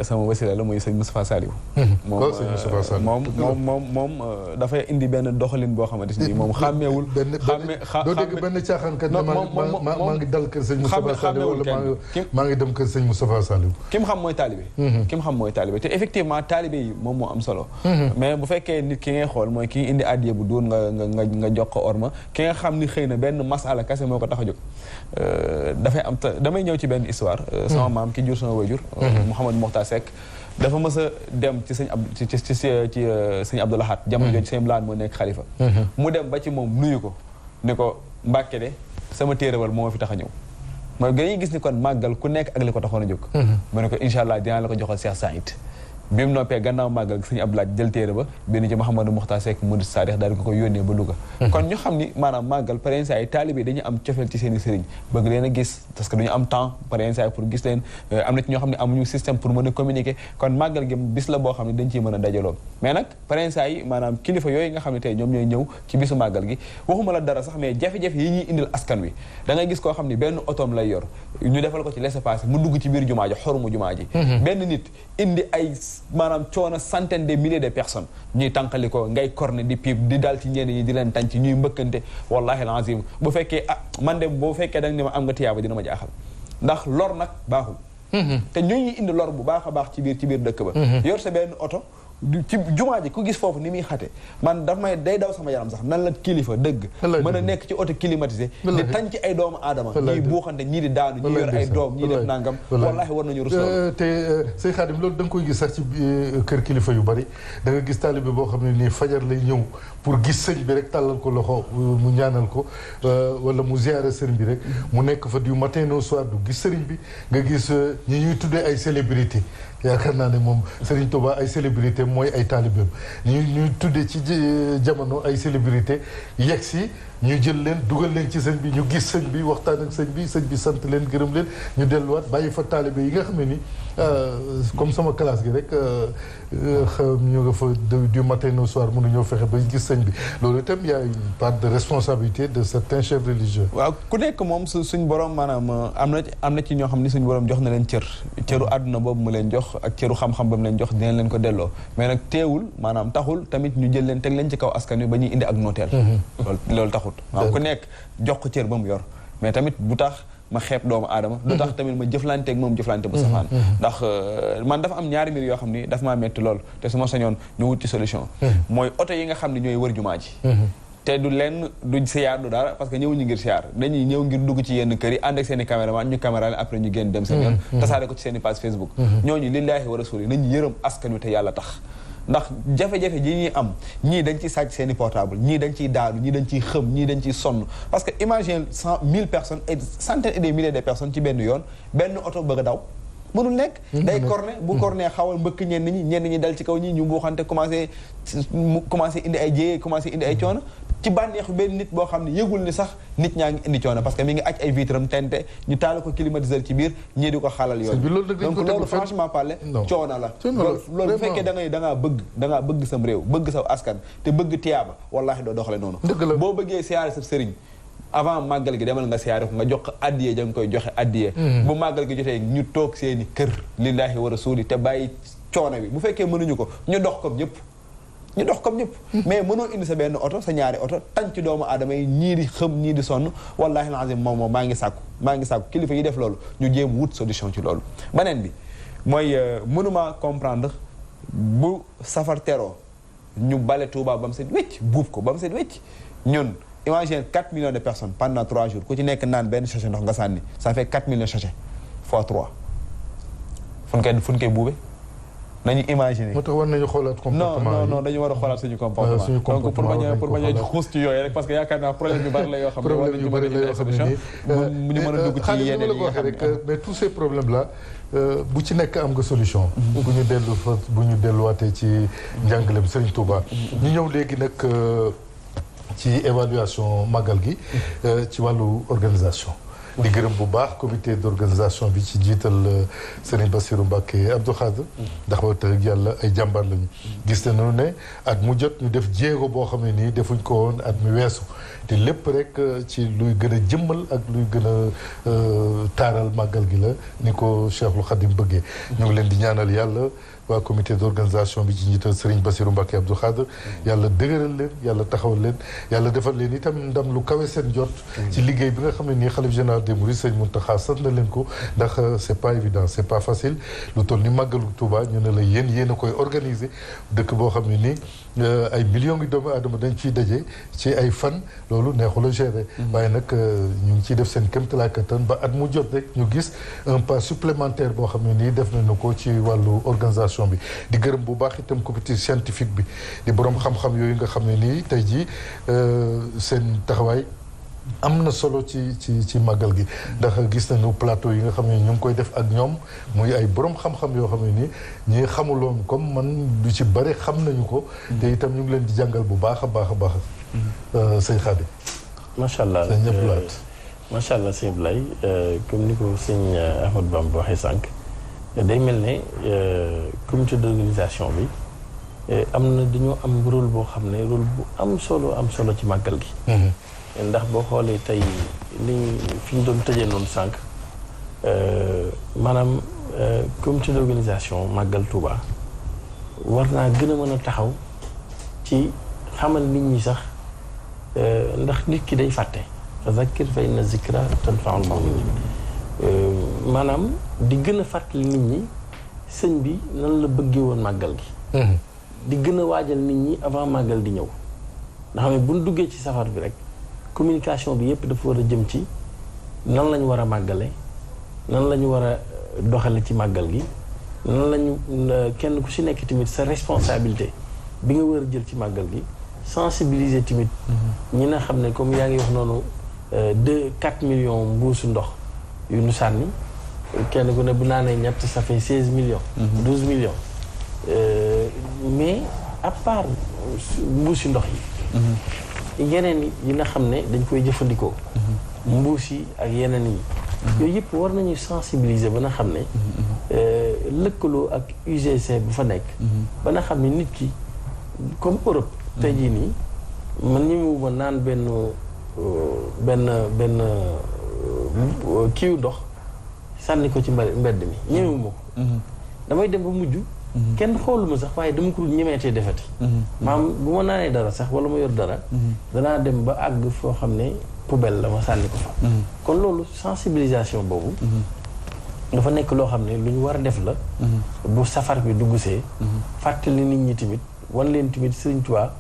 Speaker 3: sama wasila la muy sëñ Moustapha Saliou. moom dafay indi benn doxalin boo xamante ni moom xàmmeewul.
Speaker 1: doo dégg benn caaxaankat ne maa ngi dal kër sëñ Moustapha Saliou wala maa ngi dem kër sëñ Moustapha Saliou.
Speaker 3: ki mu xam mooy taalibe. te effectivement taalibe yi moom moo am solo. mais bu fekkee nit ki ngay xool mooy ki indi addiye bu doon nga jox ko orma ki nga xam ni xëy na benn masala kase moo ko tax a jóg. damay ñëw ci benn histoire. sama maam ki jur sama wayjur Mouhamadou Mokhtar Seck dafa mës a dem ci sëñ Abdou Lahad jamono jooju sëñ Lahad moo nekk xalifa mu dem ba ci moom nuyu ko ni ko Mbàkke de sama téeréwal moo ma fi tax a ñëw mooy dañuy gis ni kon màggal ku nekk ak li ko taxoon a jóg mu ne ko incha allah dinaa la ko joxal Cheikh Saïd bi mu noppee gannaaw màggal sëñ Abdoulaye jël téere ba benn ci Mouhamadou Mokhtar Seck Murid Sadikh daal di ko yónnee ba Louga kon ñu xam ni maanaam màggal parents yi taalibe dañu am cofeel ci seen i sëriñ bëgg leen a gis parce que duñu am temps parents yi pour gis leen am na ci ñoo xam ne amuñu système pour mën a communiquer kon màggal gi bis la boo xam ne dañ ciy mën a dajaloo mais nag parents yi maanaam kilifa yooyu nga xam ne tey ñoom ñooy ñëw ci bisu màggal gi waxuma la dara sax mais jafe-jafe yi ñuy indil askan wi da ngay gis koo xam ne benn otoom lay yor ñu defal ko ci laissez-passer mu dugg ci biir jumaa ji xorumu jumaa ji benn nit indi ay maanaam coono centaine de milliers de personnes ñuy tànqali ko ngay corne di piib di dal ci ñenn ñi di leen tànc ñuy mbëkkante wallahi alazim bu fekkee man de boo fekkee da nga ne ma am nga tiyaaba dina ma jaaxal ndax lor nag baaxul te ñuy indi lor bu baax a baax ci biir dëkk ba yor sa benn oto ci jumaa ji ku gis foofu ni muy xate man daf may day daw sama yaram sax nan la kilifa dëgg mën a nekk ci auto climatisé di tañ ci ay doomu aadama ñii buuxante ñii di daanu ñii yor ay doom ñii def nangam wallaahi war nañu rus
Speaker 1: te sëñ Xaadim loolu da nga koy gis sax ci kër kilifa yu bari da nga gis taalibe boo xam ne nii fajar lay ñëw pour gis sëñ bi rek tàllal ko loxo mu ñaanal ko wala mu ziyaare sëriñ bi rek mu nekk fa du matin au soir du gis sëriñ bi nga gis ñi ñuy tuddee ay célébrité yaakaar naa ne moom Serigne Touba ay célébrité mooy ay taalibeem ñuy tuddee ci jamono ay célébrité yegg si ñu jël leen dugal leen ci sëñ bi ñu gis sëñ bi waxtaan ak sëñ bi sant leen gërëm leen ñu delluwaat bàyyi fa taalibe yi nga xam ne ni comme sama classe gi rek ñu nga fa du matin au soir mënuñoo fexe ba gis sëñ bi loolu itam y a une part de responsabilité de certains chefs religieux.
Speaker 3: waaw ku nekk moom suñ borom maanaam am na ci ñoo xam ni suñ borom jox na leen cëru àdduna boobu mu leen jox ak cëru xam-xam ba mu leen jox dinañ leen ko delloo mais nag teewul maanaam taxul tamit ñu jël leen teg leen ci kaw askan wi ba ñuy indi ak nooteel loolu taxul waaw ku nekk jox ko cër ba mu yor mais tamit bu tax ma xeeb doomu aadama du tax tamit ma jëflante ak moom jëflante bu safaan ndax man dafa am ñaari mbir yoo xam ni daf maa metti lool te su ma sañoon ñu wut ci solution mooy oto yi nga xam ne ñooy wër jumaa ji te du lenn du siyaar du dara parce que ñëwuñu ngir siyaar dañuy ñëw ngir dugg ci yenn kër yi ànd ak seen i caméraman ñu caméra leen après ñu génn dem seen yoon tasaare ko ci seen i page Facebook ñooñu lillaahi wa rasuuli nañu yërëm askan wi te yàlla tax ndax jafe-jafe ji ñuy am ñii dañ ciy sàcc seen i portable ñii dañ ciy daanu ñii dañ ciy xëm ñii dañ ciy sonn parce que imagine 1000 personnes et centaines et des milliers de personnes ci benn yoon benn oto bëgg a daw mënul nekk day corné bu corné xawal mbëkk ñenn ñi dal ci kaw ñi ñu buuxante commencé indi ay jéyee commencé indi ay coono ci bànneexu benn nit boo xam ne yëgul ni sax nit ñaa ngi indi coono parce que mi ngi aj ay vitram tente ñu taal ko climatiseur ci biir ñii di ko xaalal yoon donc loolu franchement parler coono la loolu bu fekkee da ngaa bëgg sam réew bëgg sa askan te bëgg tiyaaba wallaahi doo doxale noonu boo bëggee siyaare sa sëriñ avant màggal gi demal nga siyaare ko nga jox ko addiyee ja nga koy joxe addiyee bu màggal gi jotee ñu toog seeni kër lillaahi wa rasuuli te bàyyi coono bi bu fekkee mënuñu ko ñu dox comme ñëpp mais mënoo indi sa benn oto sa ñaari oto tañ ci doomu aadama yi ñii di xëm ñii di sonn wallaahi alazim moom maa ngi sàkku kilifa yi def loolu ñu jéem wut solution ci loolu beneen bi mooy mënuma comprendre bu safar teroo ñu bale Touba ba mu set wécc buub ko ba mu set wécc ñun imagine 4 millions de personnes pendant 3 jours ku ci nekk naan benn sachet ndox nga sànni ça fait 4 millions de sachets fois 3 fu ñu koy buube nañu imaginer.
Speaker 1: moo tax war nañu xoolaat comportement
Speaker 3: non dañu war a xoolaat suñu comportement. donc pour bañ a xuus ci yooyu rek parce que yaakaar naa problème yu bari la yoo xam ne war nañu mën a solution ñu mën a dugg ci yeneen yi nga xam ne
Speaker 1: mais tous ces problèmes là bu ci nekk am nga solution. bu ñu delluwaatee ci njàngaleem Serigne Touba. ñu ñëw léegi nag ci évaluation màggal gi ci wàllu organisation di gërëm bu baax comité d'organisation bi ci jiital Serigne Bassirou Mbacké Abdou Khadre ndax wax dëgg yàlla ay jàmbaar lañu gis nañu ne at mu jot ñu def jéego boo xam ne nii defuñ ko woon at mi weesu te lépp rek ci luy gën a jëmmal ak luy gën a taaral màggal gi la ni ko Cheikhul Khadim bëggee ñu ngi leen di ñaanal yàlla waa comité d'organisation bi ci njiital Serigne Bassirou Mbacké Abdou Khadre yàlla dëgëral leen yàlla taxawal leen yàlla defal leen itam ndam lu kawe seen jot ci liggéey bi nga xam ne nii xalif général des mourides Serigne Mountakha sant na leen ko ndax c'est pas évident c'est pas facile lu toll ni màggalu Touba ñu ne la yéen a koy organiser dëkk boo xam ne nii ay millions ngi doomu aadama dañ ciy daje ci ay fan loolu neexul a gérer waaye nag ñu ngi ciy def seen kéemtalaay kattan ba at mu jot rek ñu gis un pas supplémentaire boo xam ne nii def nañu ko ci wàllu organisation bi di gërëm bu baax itam comité scientifique bi di borom xam-xam yooyu nga xam ne nii tey jii seen taxawaay am na solo ci màggal gi ndax gis nañu plateau yi nga xam ne ñu ngi koy def ak ñoom muy ay borom xam-xam yoo xam ne nii ñi xamuloon comme man du ci bëri xam nañu ko te itam ñu ngi leen di jàngal bu baax a baax a baax sëñ Khady
Speaker 2: macha allah
Speaker 1: sëñ ñëpp laat
Speaker 2: macha allah sëñ Ablaye comme ni ko sëñ Ahmadou Bamba waxee sànq day mel ne comité d'organisation bi dañoo am rôle boo xam ne rôle bu am solo ci màggal gi ndax boo xoolee tey fi ñu doon tëjee noonu sànq maanaam comité d'organisation màggal Touba war naa gën a mën a taxaw ci xamal nit ñi sax ndax nit ki day fàtte fa zakkir fa inna zikra tanfa'ul mu'minin maanaam di gën a fàttali nit ñi sëñ bi nan la bëggee woon màggal gi di gën a waajal nit ñi avant màggal di ñëw nga xam ne buñ duggee ci safar bi rek communication bi yëpp dafa war a jëm ci nan la ñu war a màggale nan la ñu war a doxale ci màggal gi nan la ñu kenn ku si nekk tamit sa responsabilité bi nga war a jël ci màggal gi sensibiliser tamit ñi nga xam ne comme yaa ngi wax noonu 4 millions mbuusu ndox yu nu sànni kenn ku ne bu naanee ñett ça fait 16 millions 12 millions mais à part mbuusi ndox yi yeneen yi nga xam ne dañ koy jëfandikoo mbuus yi ak yeneen yi yooyu yëpp war nañu sensibiliser ba nga xam ne lëkkaloo ak UGC bu fa nekk ba nga xam ne nit ki comme Europe tey jii nii man ñemewuma naan benn kiiw ndox sànni ko ci mbedd mi ñemewuma ko damay dem ba mujj kenn xooluma sax waaye dama ko ñemeetee defati maam bu ma naanee dara sax wala ma yor dara danaa dem ba àgg foo xam ne poubelle la ma sànni ko fa kon loolu sensibilisation boobu dafa nekk loo xam ne lu ñu war a def la bu safar bi duggsee fàttali nit ñi tamit wan leen tamit Sëriñ Tuubaa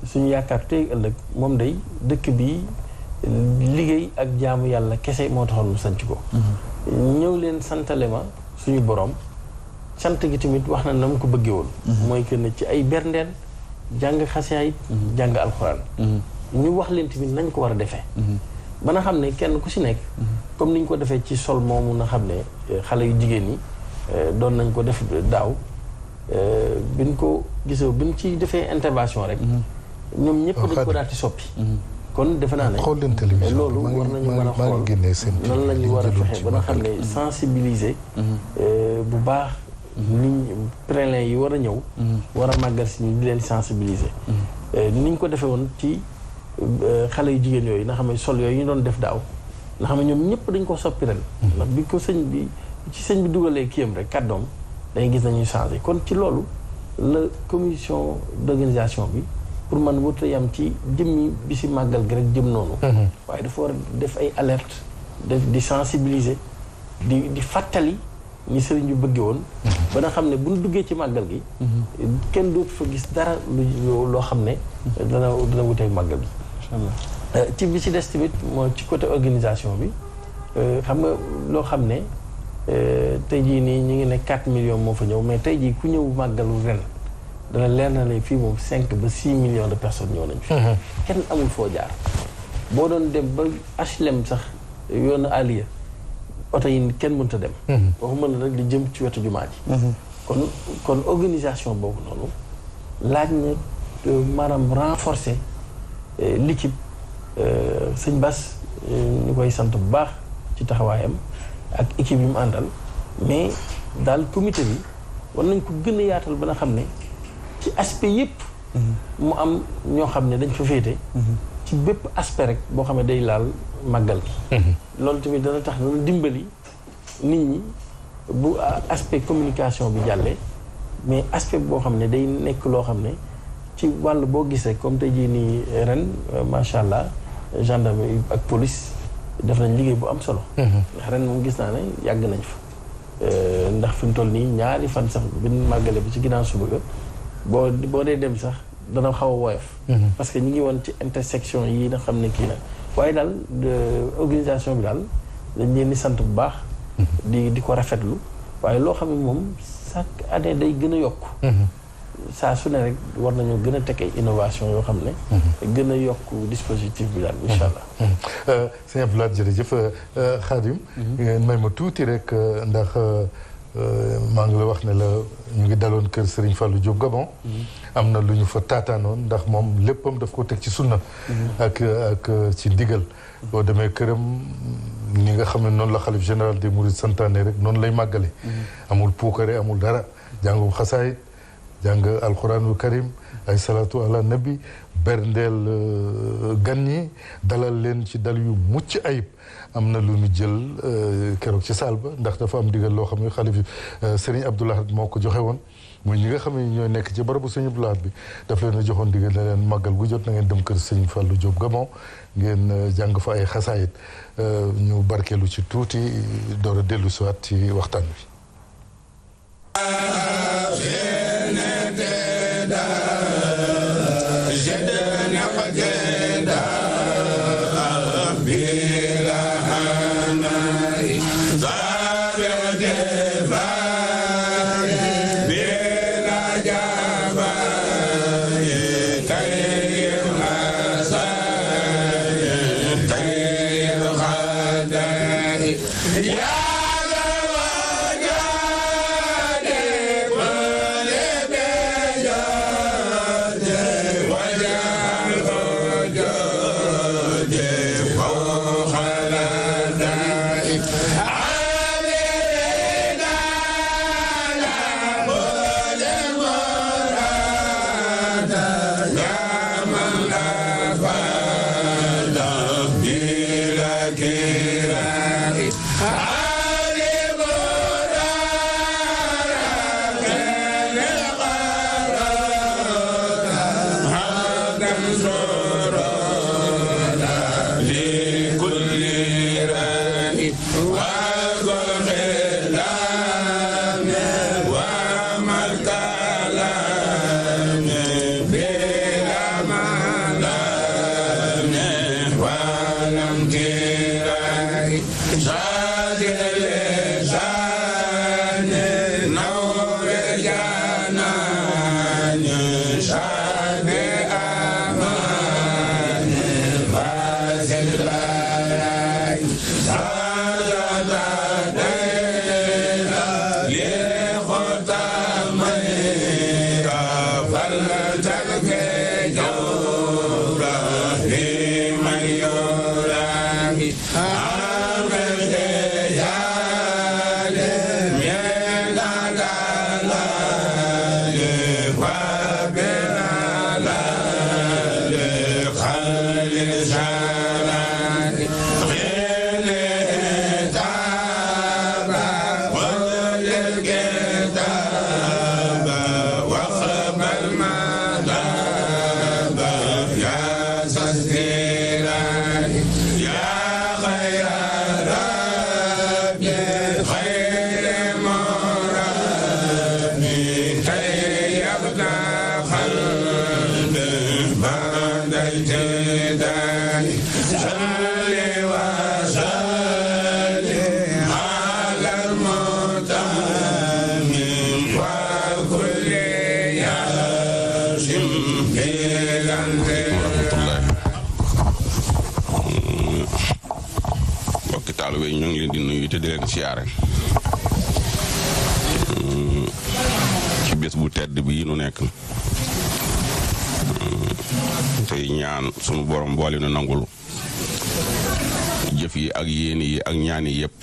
Speaker 2: suñu yaakaar tey ëllëg moom day dëkk bi liggéey ak jaamu yàlla kese moo taxoon mu sanc ko ñëw leen santale ma suñu borom sant gi tamit wax na mu ko bëggee woon mooy que ne ci ay berndeel jàng xasaayid jàng alxuraan ñu wax leen tamit nañ ko war a defee ba nga xam ne kenn ku si nekk comme ni ñu ko defee ci sol moomu na xam ne xale yu jigéen ñi doon nañ ko def daaw biñ ko gisoo biñ ci defee intervention rek ñoom ñëpp dañ ko daal di soppi kon defe naa ne
Speaker 1: xool leen télévision
Speaker 2: loolu war nañu mën a xool nan la ñu war a fexe ba nga xam ne sensibiliser bu baax nit prélin yi war a ñëw war a màggal si ñu di leen sensibiliser ni ñu ko defee woon ci xale yu jigéen yooyu nga xam ne sol yooyu ñu doon def daaw nga xam ne ñoom ñëpp dañ ko soppi ren ndax bi ko sëñ bi dugalee kiyam rek kàddoom dañuy gis nañuy changé kon ci loolu la commission d'organisation bi pour man wuta yam ci jëmmi bi si màggal gi rek jëm noonu waaye dafa war a def ay alerte di sensibiliser di fàttali ñi sëriñ bi bëggee woon ba nga xam ne bu ñu duggee ci màggal gi kenn dootu fa gis dara loo xam ne dana wuteeg màggal gi ci bi ci des tamit moo ci côté organisation bi xam nga loo xam ne tey jii nii ñu ngi ne 4 millions moo fa ñëw mais tey jii ku ñëw màggalu ren dana leer na ne fii moom 5 ba 6 millions de personnes ñëw nañ fi kenn amul foo jaar boo doon dem ba HLM sax yoonu Aliya oto yi kenn mënta dem waxuma la rek di jëm ci wetu jumaa ji kon organisation boobu noonu laaj na maanaam renforcer l'équipe sëñ Bass ñu koy sant bu baax ci taxawaayam ak équipe yi mu àndal mais daal comité bi war nañ ko gën a yaatal ba nga xam ne ci aspect yëpp mu am ñoo xam ne dañ fa féete ci bépp aspect rek boo xam ne day laal màggal gi loolu tamit dana tax dana dimbali nit ñi bu aspect communication bi jàllee mais aspect boo xam ne day nekk loo xam ne ci wàll boo gisee comme tey jii nii ren macha allah gendarmerie ak police def nañ liggéey bu am solo. ndax ren moom gis naa ne yàgg nañ fa. ndax fi mu toll nii ñaari fan sax bi màggale bi ci ginnaaw suba ga boo dee dem sax dana xaw a woyof. parce que ñu ngi woon ci intersection yi nga xam ne kii na waaye daal organisation bi daal dañ leen di sant bu baax. di ko rafetlu waaye loo xam ne moom chaque année day gën a yokk. saa su ne rek war nañoo gën a teg ay innovation yoo xam ne. gën a yokk dispositif bi daal incha allah.
Speaker 1: sëñ Abdoulaye jërëjëf Khadim. may ma tuuti rek ndax maa ngi la wax ne la ñu ngi daloon kër Serigne Fallou Diop Gabon. am na lu ñu fa taataanoon ndax moom léppam daf ko teg ci sunna. ak ci ndigal. boo demee këram ni nga xam ne noonu la xalif général des Mourides santaane rek noonu lay màggale. amul puukare amul dara jàngum xasaayit jàng alquranul karim ay salatu ala nabi berndeel gan ñi dalal leen ci dal yu mucc ayib am na lu ñu jël keroog ci saal ba ndax dafa am digal loo xam ne xalif Serigne Abdoul Ahad moo ko joxe woon muy ñi nga xam ne ñooy nekk ci barabu Serigne Abdoul Ahad bi daf leen a joxoon digal ne leen màggal gu jot na ngeen dem kër Serigne Fallou Diop Gabon ngeen jàng fa ay xasaayit ñu barkeelu ci tuuti door a dellu siwaat ci waxtaan wi.
Speaker 4: ñu ngi leen di nuyu te di leen siyaare ci bés bu tedd bii nu nekk tey ñaan sunu borom boole nu nangul jëf yi ak yéen yi ak ñaan yi yëpp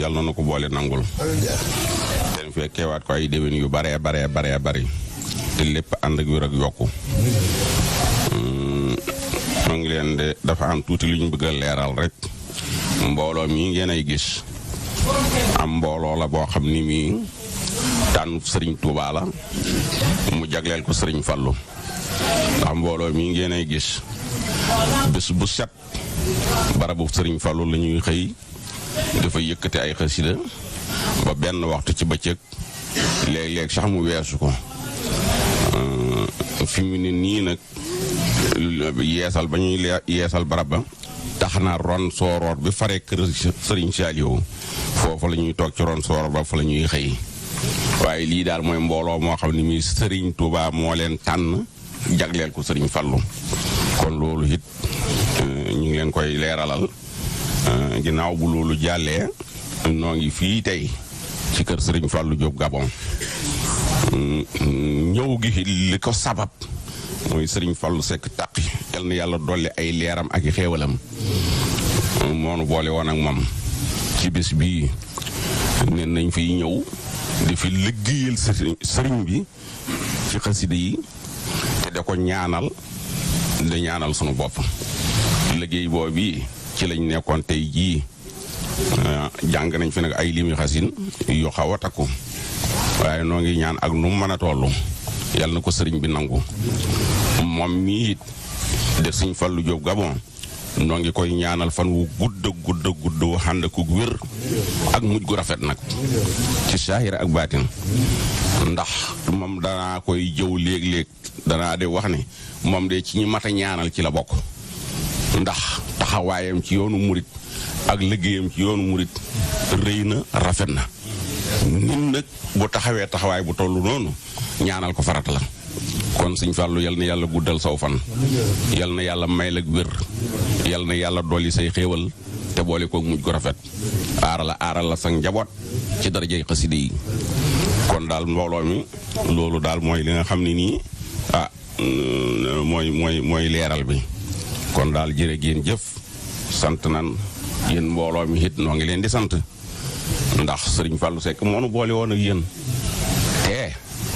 Speaker 4: yàlla na ko boole nangul ten fekkeewaat ko ay déwén yu bare te lépp ànd ak wér ak yokku moo ngi leen de dafa am tuuti lu ñu bëgg a leeral rek mbooloo mi ngeen ay gis am mbooloo la boo xam ni mi tànn sëriñ Touba la mu jagleel ko sëriñ Fallu ndax mbooloo mi ngeen ay gis bés bu set barabu sëriñ Fallu la ñuy xëy dafa yëkkati ay xasida ba benn waxtu ci bëccëg léeg-léeg sax mu weesu ko fi mu ne nii nag yeesal ba ñuy yeesal barab ba tax na ron sooroor bi faree kër sëriñ Saliou foofu la ñuy toog ci ron sooroor ba fa la ñuy xëy waaye lii daal mooy mbooloo moo xam ne mi sëriñ Touba moo leen tànn jagleel ko sëriñ Fallu kon loolu it ñu ngi leen koy leeralal ginnaaw bu loolu jàllee noo ngi fii tey ci kër sëriñ Fallu Diop Gabon ñëw gi li ko sabab mooy sëriñ Fallu Seck taqi yal na yàlla dolli ay leeram ak i xéewalam moonu boole woon ak moom ci bés bii ne nañ fiy ñëw di fi liggéeyal sëriñ bi ci xasida yi te da ko ñaanal da ñaanal sunu bopp liggéey boobu ci lañ nekkoon tey jii jàng nañ fi nag ay limi xasin yu xaw a takku waaye noo ngi ñaan ak nu mu mën a toll yàlla na ko sëriñ bi nangu moom mii it de sëriñ Fallu Diop Gabon noo ngi koy ñaanal fan wu gudd wu ànd ak wér ak mujj gu rafet nag ci saahir ak baatin ndax moom danaa koy jëw léeg-léeg danaa de wax ne moom de ci ñi mat a ñaanal ci la bokk ndax taxawaayam ci yoonu murit ak liggéeyam ci yoonu murit rëy na rafet na nit nag bu taxawee taxawaay bu toll noonu ñaanal ko farata la kon sëñ Fallu yal na yàlla guddal saw fan yal na yàlla may la wér yal na yàlla dolli say xéewal te boole ko mujj gu rafet aaral la sa njaboot ci darajay xasida yi kon daal mbooloo mi loolu daal mooy li nga xam ne nii mooy leeral bi kon daal jërë ngeen jëf sant nan yéen mbooloo mi it noo ngi leen di sant ndax sëriñ Fallu Seck moo nu boole woon ak yéen te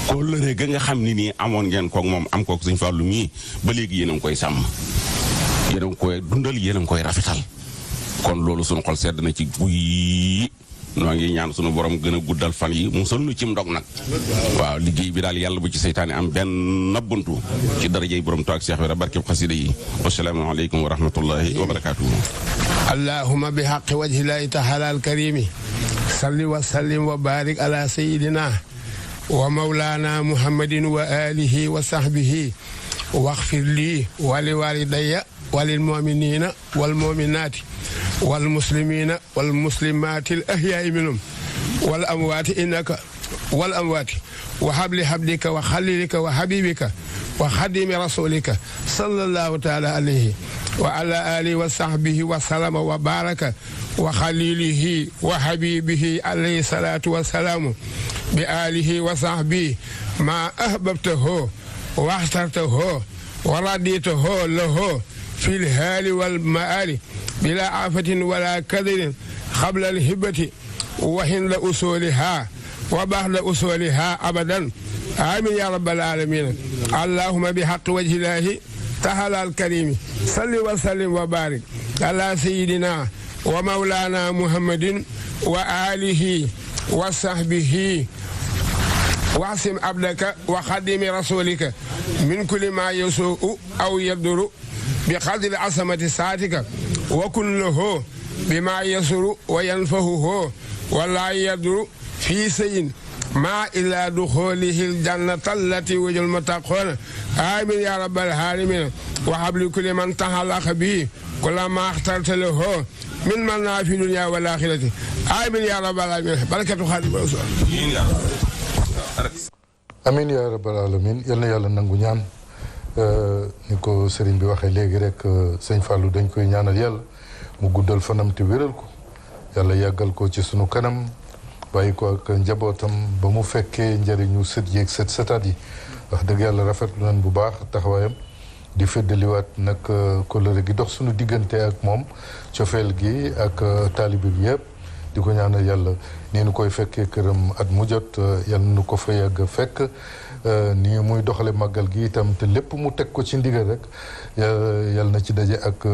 Speaker 4: kóllëre ga nga xam ne nii amoon ngeen koog moom am koog sëriñ Fallu mii ba léegi yéen a ngi koy sàmm yéen a ngi koy dundal yéen a ngi koy rafetal kon loolu sunu xol sedd na ci guy noo ngi ñaan sunu borom gën a guddal fan yi musal nu cim ndog nag waaw liggéey bi daal yàlla bu ci seytaane am benn nabbuntu ci darajey borom toog Cheikh bi barkeb xasida yi wasalaamu aleykum wa rahmatullahi wa barakatuhu
Speaker 5: allahumma bi haqqi wajhi llahi taala al karimi salli wa sallim wa barik ala sayidina wa mawlana muhammadin wa alihi wa sahbihi waghfir li wa li walidayya wa lil mu'minina wal mu'minati wal muslimina wal muslimati al ahya'i minhum wal amwati innaka wal amwati wa habli habdika wa khalilika wa habibika wa khadimi rasulika sallallahu ta'ala alayhi wa ala alihi wa sahbihi wa salama wa baraka wa khalilihi wa habibihi alayhi salatu wa salamu bi alihi wa sahbihi ma ahbabtahu wa akhtartahu wa raditahu lahu في الهال والمآل بلا عافة ولا كدر قبل الهبة وحين أصولها وبعد أصولها أبدا آمين يا رب العالمين اللهم بحق وجه الله تعالى الكريم صل وسلم وبارك على سيدنا ومولانا محمد وآله وصحبه واعصم عبدك وخدم رسولك من كل ما يسوء أو يضر بقدر عصمة ساعتك وكن له بما يسر وينفهه ولا يضر في شيء ما إلا دخوله الجنة التي وجه المتقون آمين يا رب العالمين وهب لكل من تعلق به كل ما اخترت له من منافع في الدنيا والآخرة آمين يا رب العالمين بركة خادم الرسول
Speaker 1: amiin yaa rabbal alamin yal na yàlla nangu ñaan ni ko sëriñ bi waxee léegi rek sëñ Fallou dañ koy ñaanal yàlla mu guddal fanam te wéral ko yàlla yàggal ko ci sunu kanam bàyyi ko ak njabootam ba mu fekkee njëriñu sët yeeg sët sëtaat yi wax dëgg yàlla rafetlu nañ bu baax taxawaayam di feddaliwaat nag kóllëre gi dox suñu diggante ak moom cofeel gi ak taalibe bi yëpp di ko ñaanal yàlla nii nu koy fekkee këram at mu jot yàlla nu ko fa yàgg fekk nii muy doxale màggal gi itam te lépp mu teg ko ci ndigal rek yàlla na ci daje ak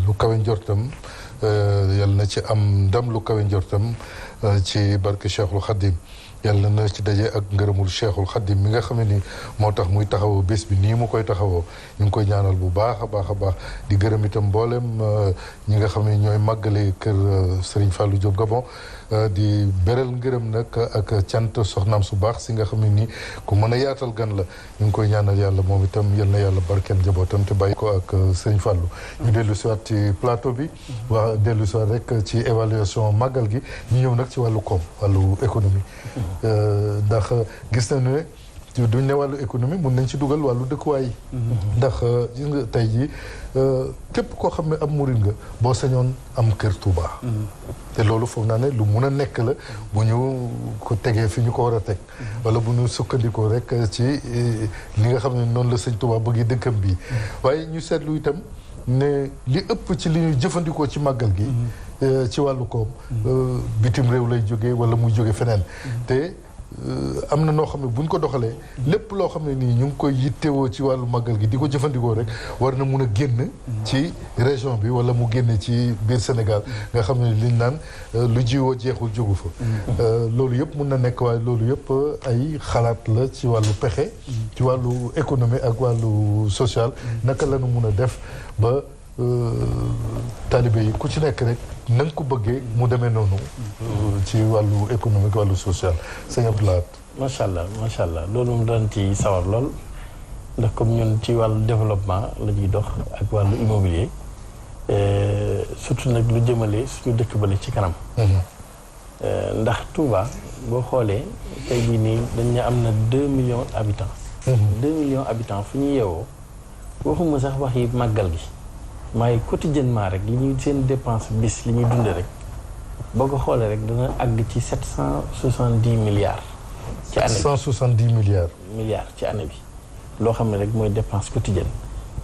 Speaker 1: lu kawe njortam yàlla na ci am ndam lu kawe njortam ci barke Cheikhul Khadim yàlla na ci daje ak ngërëmul Cheikhul Khadim mi nga xam ne ni moo tax muy taxawoo bés bi nii mu koy taxawoo ñu ngi koy ñaanal bu baax a baax a baax di gërëm itam mboolem ñi nga xam ne ñooy màggale kër Serigne Fallou Diop Gabon di beral ngërëm nag ak cant soxnaam su baax si nga xam ne nii ku mën a yaatal gan la ñu ngi koy ñaanal yàlla moom itam yal na yàlla barkeel njabootam te bàyyi ko ak Serigne Fallou ñu dellu si waat ci plateau bi waa dellu si waat rek ci évaluation màggal gi ñu ñëw nag ci wàllu koom wàllu économie ndax gis nañu ne duñ ne wàllu économie mun nañ ci dugal wàllu dëkkuwaay yi ndax gis nga tey jii képp koo xam ne am murit nga boo sañoon am kër Touba te loolu foog naa ne lu mun a nekk la bu ñu ko tegee fi ñu ko war a teg wala bu ñu sukkandikoo rek ci li nga xam ne noonu la sëñ Touba bëgg dëkkam bii waaye ñu seetlu itam ne li ëpp ci li ñuy jëfandikoo ci màggal gi ci wàllu koom bitim réew lay jógee wala muy jóge feneen te am na noo xam ne buñ ko doxalee lépp loo xam ne nii ñu ngi koy yittewoo ci wàllu màggal gi di ko jëfandikoo rek war na mun a génn ci région bi wala mu génne ci biir Sénégal nga xam ne liñ naan lu jiwoo jeexul jógu fa loolu yëpp mun na nekk waaye loolu yëpp ay xalaat la ci wàllu pexe ci wàllu économie ak wàllu social naka la nu mun a def ba taalibe yi ku ci nekk rek na nga ko bëggee mu demee noonu ci wàllu économique wàllu social sëñ Abdoulaye.
Speaker 2: macha allah loolu moom daan ci sawar lool ndax comme ñun ci wàllu développement la ñuy dox ak wàllu immobilier surtout nag lu jëmale suñu dëkk bale ci kanam. ndax Touba boo xoolee tey jii nii dañ ne am na 2 millions habitants. 2 millions habitants fu ñu yeewoo waxuma sax wax yi màggal gi. maay quotidiennement rek li ñuy seen dépense bis li ñuy dunde rek boo ko xoolee rek dana àgg ci 770 milliards. ci année bi
Speaker 1: 770 milliards.
Speaker 2: milliards ci année bi. loo xam ne rek mooy dépense quotidienne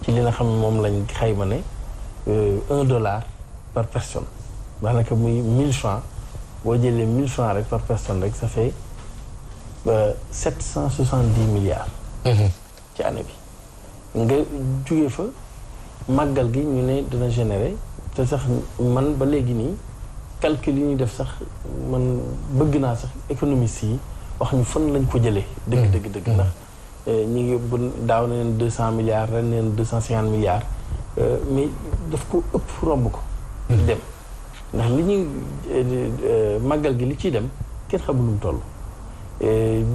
Speaker 2: ci li nga xam ne moom lañ xayma ne $1 par personne daanaka muy 1000 francs boo jëlee 1000 francs rek par personne rek ça fait 770 milliards. ci année bi nga jógee fa. màggal gi ñu ne dina générer te sax man ba léegi nii calcul yi ñuy def sax man bëgg naa sax économistes yi wax ñu fan lañ ko jëlee. dëgg ndax ñu ngi bu daaw na leen 200 milliards ren leen 250 milliards mais daf ko ëpp romb ko. dem ndax li ñuy màggal gi li ciy dem kenn xamul lu mu toll.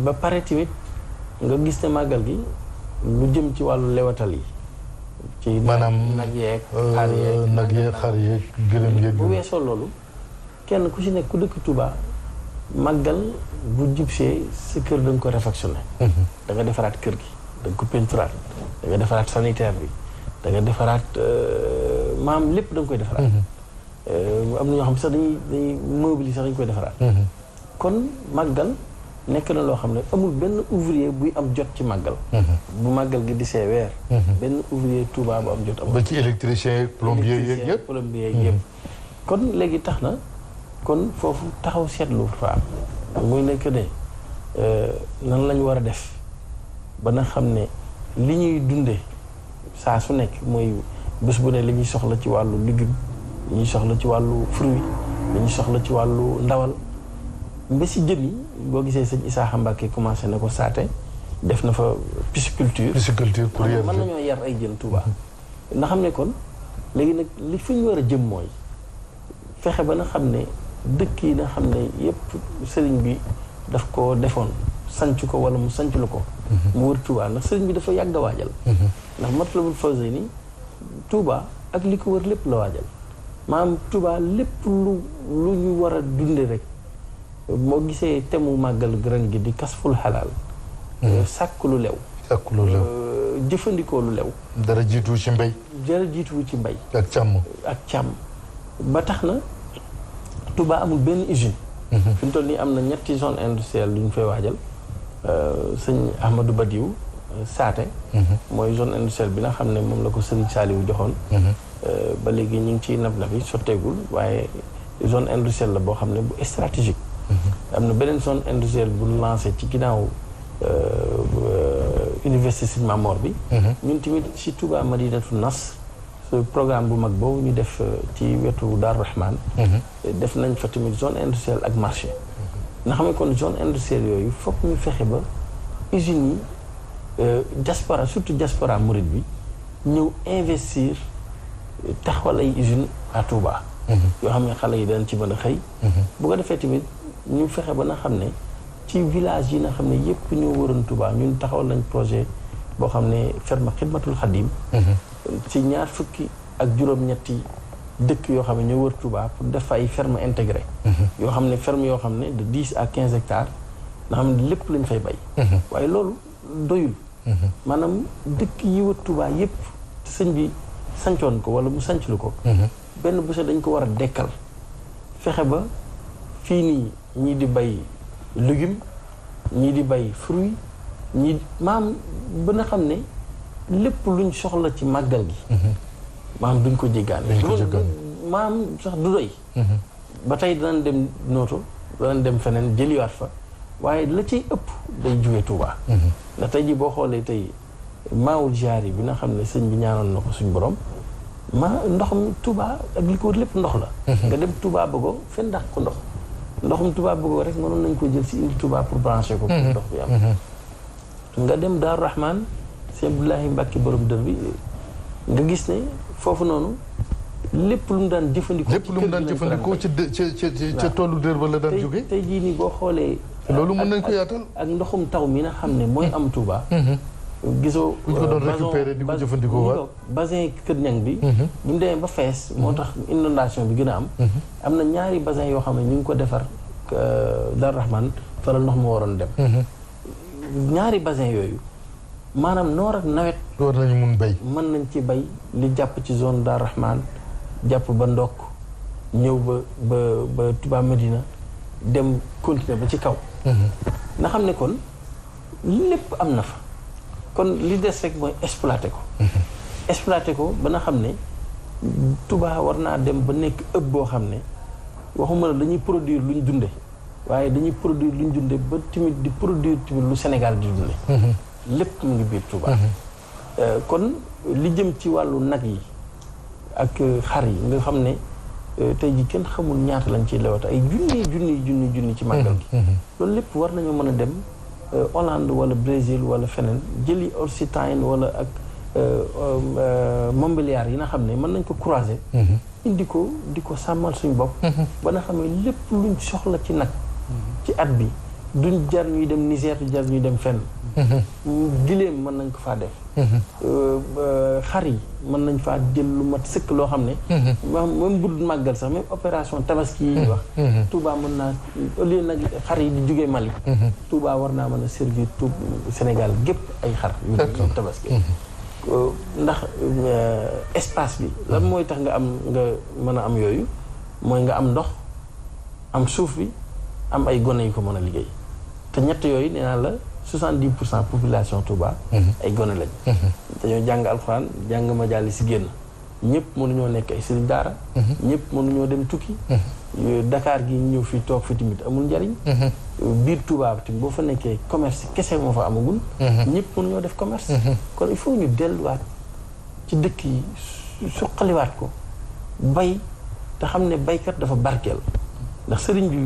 Speaker 2: ba pare tamit nga gis ne màggal gi lu jëm ci wàllu lewatal yi. ci
Speaker 1: maanaam
Speaker 2: nag yeeg
Speaker 1: xar yeeg gëlëm yeeg
Speaker 2: bu weesoo loolu kenn ku ci nekk ku dëkk Touba màggal bu jubsee sa kër da nga ko réfectionné da nga defaraat kër gi da nga ko peinturaat da nga defaraat sanitaire bi da nga defaraat maam lépp da nga koy defaraat am na ñoo xam sax dañuy meuble yi sax dañu koy defaraat kon màggal nekk na loo xam ne amul benn ouvrier buy am jot ci màggal. bu màggal gi di see weer. benn ouvrier Touba bu am jot amul.
Speaker 1: ba ci électricien plombier yeeg yëpp
Speaker 2: plombier yeeg yëpp. kon léegi tax na kon foofu taxaw seetlu fa am muy nekk ne nan lañu war a def ba na xam ne li ñuy dunde saa su nekk mooy bés bu ne li ñuy soxla ci wàllu légume li ñuy soxla ci wàllu fruit li ñuy soxla ci wàllu ndawal. mba si jën yi boo gisee sëñ Isaaxa Mbàkke commencé na ko saate def na fa pisciculture
Speaker 1: pour yar
Speaker 2: mën nañoo yar ay jën Touba na xam ne kon léegi nag li fi ñu war a jëm mooy fexe ba na xam ne dëkk yi na xam ne yépp sëriñ bi daf ko defoon sanc ko wala mu sanc lu ko mu wër Touba ndax sëriñ bi dafa yàgg a waajal ndax Matlabul Fawzayni Touba ak li ko wër lépp la waajal maanaam Touba lépp lu ñu war a dunde rek moo gisee temu màggal ren gi di kasful xalaal sàkk lu lew jëfandikoo lu lew
Speaker 1: dara jiitu ci mbay
Speaker 2: ci mbay
Speaker 1: ak
Speaker 2: càmm ba tax na Touba amul benn usine fi mu toll nii am na 3 zone industrielle yu ñu fay waajal sëñ Ahmadou Badiou Saate. mooy zone industrielle bi nga xam ne moom la ko Serigne Saliou joxoon. ba léegi ñu ngi ciy nab bi sotteegul waaye zone industrielle la boo xam ne bu stratégique. am na beneen zone industrielle bu lancé ci ginnaaw université Sine Mamor bi. ñun tamit ci Touba Madinatu Nas programme bu mag boobu ñu def ci wetu Darou Rahman. def nañ fa tamit zone industrielle ak marché. nga xam ne kon zone industrielle yooyu foog ñu fexe ba usines yi diaspora surtout diaspora mouride bi ñëw investir taxawal ay usines à Touba. yoo xam ne xale yi dañ ci mën a xëy. bu ko defee tamit ñu fexe ba nga xam ne ci village yi nga xam ne yëpp ñoo waroon Touba ñun taxawal nañ projet boo xam ne ferme Xidmatul Xadim. ci 26 dëkk yoo xam ne ñoo wër Touba pour def ay ferme intégrée. yoo xam ne ferme yoo xam ne de 10 à 15 hectares nga xam ne lépp lañ fay bay. waaye loolu doyul. maanaam dëkk yi wër Touba yëpp sëñ bi sancoon ko wala mu sanclu ko. benn bu se dañ ko war a dekkal fexe ba fii nii ñii di bay légume ñii di bay fruit ñii maam ba nga xam ne lépp luñ soxla ci màggal gi. maam duñ ko jéggaane. maam sax du doy. ba tey danañ dem nooto danañ dem feneen jëliwaat fa waaye la ciy ëpp day jóge Touba. ndax tey jii boo xoolee tey maawul jaar yi bi nga xam ne sëñ bi ñaanoon na ko suñ borom. ndoxum Touba ak li ko wër lépp ndox la. nga dem Touba bëggoo fenn ndax ko ndoxum Touba bëggoo rek mënoon nañ ko jël si indi Touba pour brancher ko. pour ndox bi am. nga dem Daaru Rahman Sëñ Abdoulahi Mbàkke borom dër bi nga gis ne foofu noonu lépp lu mu daan jëfandikoo.
Speaker 1: lépp lu mu daan jëfandikoo ca toolu dër ba la daan jóge.
Speaker 2: tey jii nii boo xoolee.
Speaker 1: loolu mën nañ ko yaatal.
Speaker 2: ak ndoxum taw mi nga xam ne mooy am Touba. gisoo
Speaker 1: bu ñu ko doon récupérer di ko jëfandikoo waat
Speaker 2: bassin Kër Ñang bi. bi mu demee ba fees. moo tax inondation bi gën a am. am na ñaari bassin yoo xam ne ñu ngi ko defar Darou Rahman fa la ndox ma waroon dem. ñaari bassin yooyu maanaam noor ak nawet.
Speaker 1: war nañu mun bay.
Speaker 2: mën nañ ci bay li jàpp ci zone Darou Rahman jàpp ba ndokk ñëw ba Touba Medina dem continuer ba ci kaw. nga xam ne kon lépp am na fa. kon li des rek mooy exploité ko. exploité ko ba nga xam ne Touba war naa dem ba nekk ëpp boo xam ne waxuma la dañuy produire lu ñu dunde waaye dañuy produire lu ñu dunde ba tamit di produire tamit lu Sénégal di dunde lépp mu ngi biir Touba. kon li jëm ci wàllu nag yi ak xar yi nga xam ne tey ji kenn xamul ñaata lañ ciy lewata ay junni ci màggal gi. loolu lépp war nañoo mën a dem Hollande wala Brésil wala feneen jëli Occitanie wala ak Montbéliard yi nga xam ne mën nañ ko croiser. indi ko di ko sàmmal suñu bopp. ba nga xam ne lépp luñ soxla ci nag. ci at bi duñ jar ñuy dem Niger du jar ñuy dem fenn. gileem mën nañ ko faa def. xar yi mën nañ faa jël lu mat sëkk loo xam ne. même bu dul màggal sax même opération tabaski yi ñuy wax. Touba mën naa au lieu nag xar yi di jugee Mali. Touba war naa mën a servir tout Sénégal gépp ay xar. yu tabaski. ndax espace bi. lan mooy tax nga mën a am yooyu mooy nga am ndox am suuf bi am ay gone yu ko mën a liggéey te ñett yooyu nee naa la 70% population Touba. ay gone lañ. dañoo jàng alxuraan jàng majalis si génn ñëpp mënuñoo nekk ay sëriñ daara. ñëpp mënuñoo dem tukki. Dakar gi ñëw fii toog fi tamit amul njariñ. biir Touba tamit boo fa nekkee commerce kese moo fa amagul. ñëpp mënuñoo def commerce. kon il faut ñu delluwaat ci dëkk yi suqaliwaat ko bay te xam ne baykat dafa barkeel ndax sëriñ bi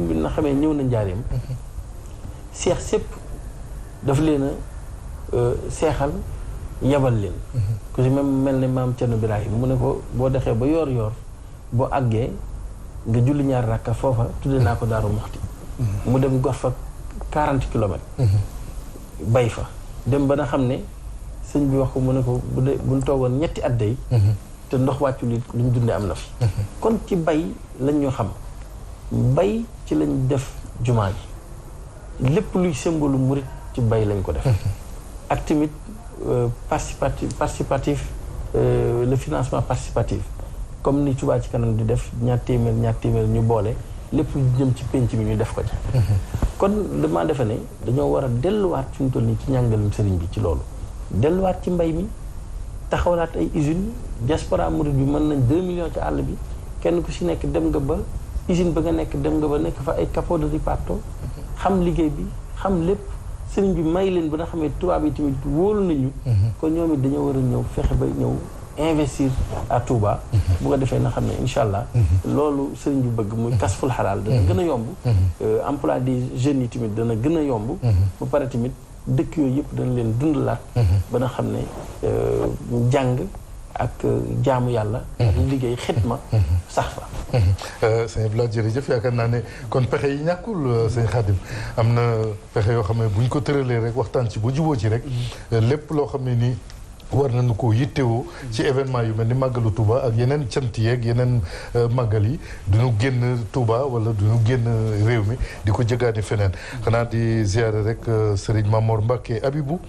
Speaker 2: bi na xamee ñëw na njaareem. seex sépp daf leen a seexal yabal leen. ku si même mel ne maam Cerno Birahim mu ne ko boo dexee ba yoor boo àggee nga julli ñaar rakka foofa tudde naa ko Daaru Muxti. mu dem gox fa 40 kilomètres. bay fa dem ba nga xam ne sëñ bi wax ko mu ne ko buñ toogoon ñetti at day te ndox wàccu li luñ dunde am na fi. kon ci bay lañ ñu xam bay ci lañ def jumaa ji lépp luy symbole murit ci bay lañ ko def. ak tamit participatif le financement participatif comme ni Touba ci kanam di def ñaar téeméer ñu boole lépp lu jëm ci penc mi ñu def ko ci. kon dama defe ne dañoo war a delluwaat fi mu toll nii ci njàngalem sëriñ bi ci loolu delluwaat ci mbay mi taxawalaat ay usines diaspora murid bi mën nañ 2 millions ci àll bi kenn ku si nekk dem nga ba usine ba nga nekk dem nga ba nekk fa ay capot de riparto xam liggéey bi xam lépp sëriñ bi may leen ba nga xam ne tubaab yi tamit wóolu nañu kon ñoom it dañoo war a ñëw fexe ba ñëw investir à Touba bu ko defee na xam ne incha allah loolu sëriñ bi bëgg muy kasful xalaal dana gën a yomb emploi des jeunes yi tamit dana gën a yomb ba pare tamit dëkk yooyu yëpp dana leen dundalaat ba nga xam ne jàng ak jaamu yàlla ak liggéey xitma sax fa
Speaker 1: sëñ Abdoulaye jërëjëf yaakaar naa ne kon pexe yi ñàkkul sëñ Khadim am na pexe yoo xam ne bu ñu ko tëralee rek waxtaan ci ba juboo ci rek lépp loo xam ne nii war nañu ko yittewoo ci événement yu mel ni màggalu Touba ak yeneen cant yeeg yeneen màggal yi duñu génn Touba wala duñu génn réew mi di ko jëgaani feneen xanaa di ziare rek Serigne Mamor Mbacke Abibou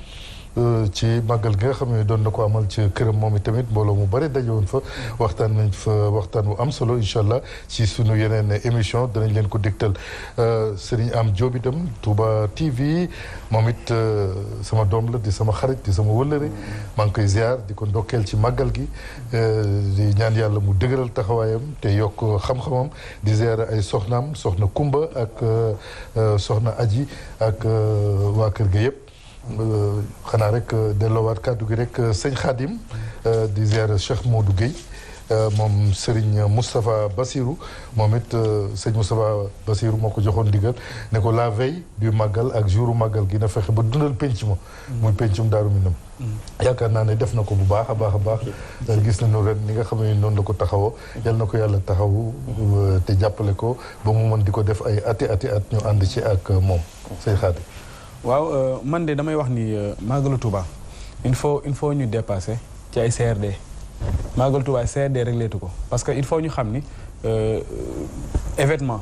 Speaker 1: ci màggal gi nga xam ne doon na ko amal ci këram moom i tamit mbooloo mu bëri dajewoon fa waxtaan nañ fa waxtaan wu am solo incha allah ci sunu yeneen émission danañ leen ko dégtal Serigne Am Diop itam Touba TV moom it sama doom la di sama xarit di sama wëllëre maa ngi koy ziar di ko ndokkeel ci màggal gi di ñaan yàlla mu dëgëral taxawaayam te yokk xam-xamam di ziar ay soxnaam soxna Kumba ak soxna Aji ak waa kër ga yëpp xanaa rek delloowaat kàddu gi rek sëñ Khadim di ziar Cheikh Modou Guèye moom Serigne Moustapha Bassirou moom it sëñ Moustapha Bassirou moo ko joxoon ndigal ne ko la veille du màggal ak jouru màggal gi na fexe ba dundal penc ma muy pencum Daaru Minam yaakaar naa ne def na ko bu baax a baax a baax gis nañu ren ni nga xam ne noonu la ko taxawoo yal na ko yàlla taxawu te jàppale ko ba mu mën di ko def ay ati at ñu ànd ci ak moom sëñ Khadim
Speaker 3: waaw man de damay wax ni Magalu Touba il faut ñu dépasser ci ay CRD Magalu Touba CRD rek leetu ko parce que il faut ñu xam ni événement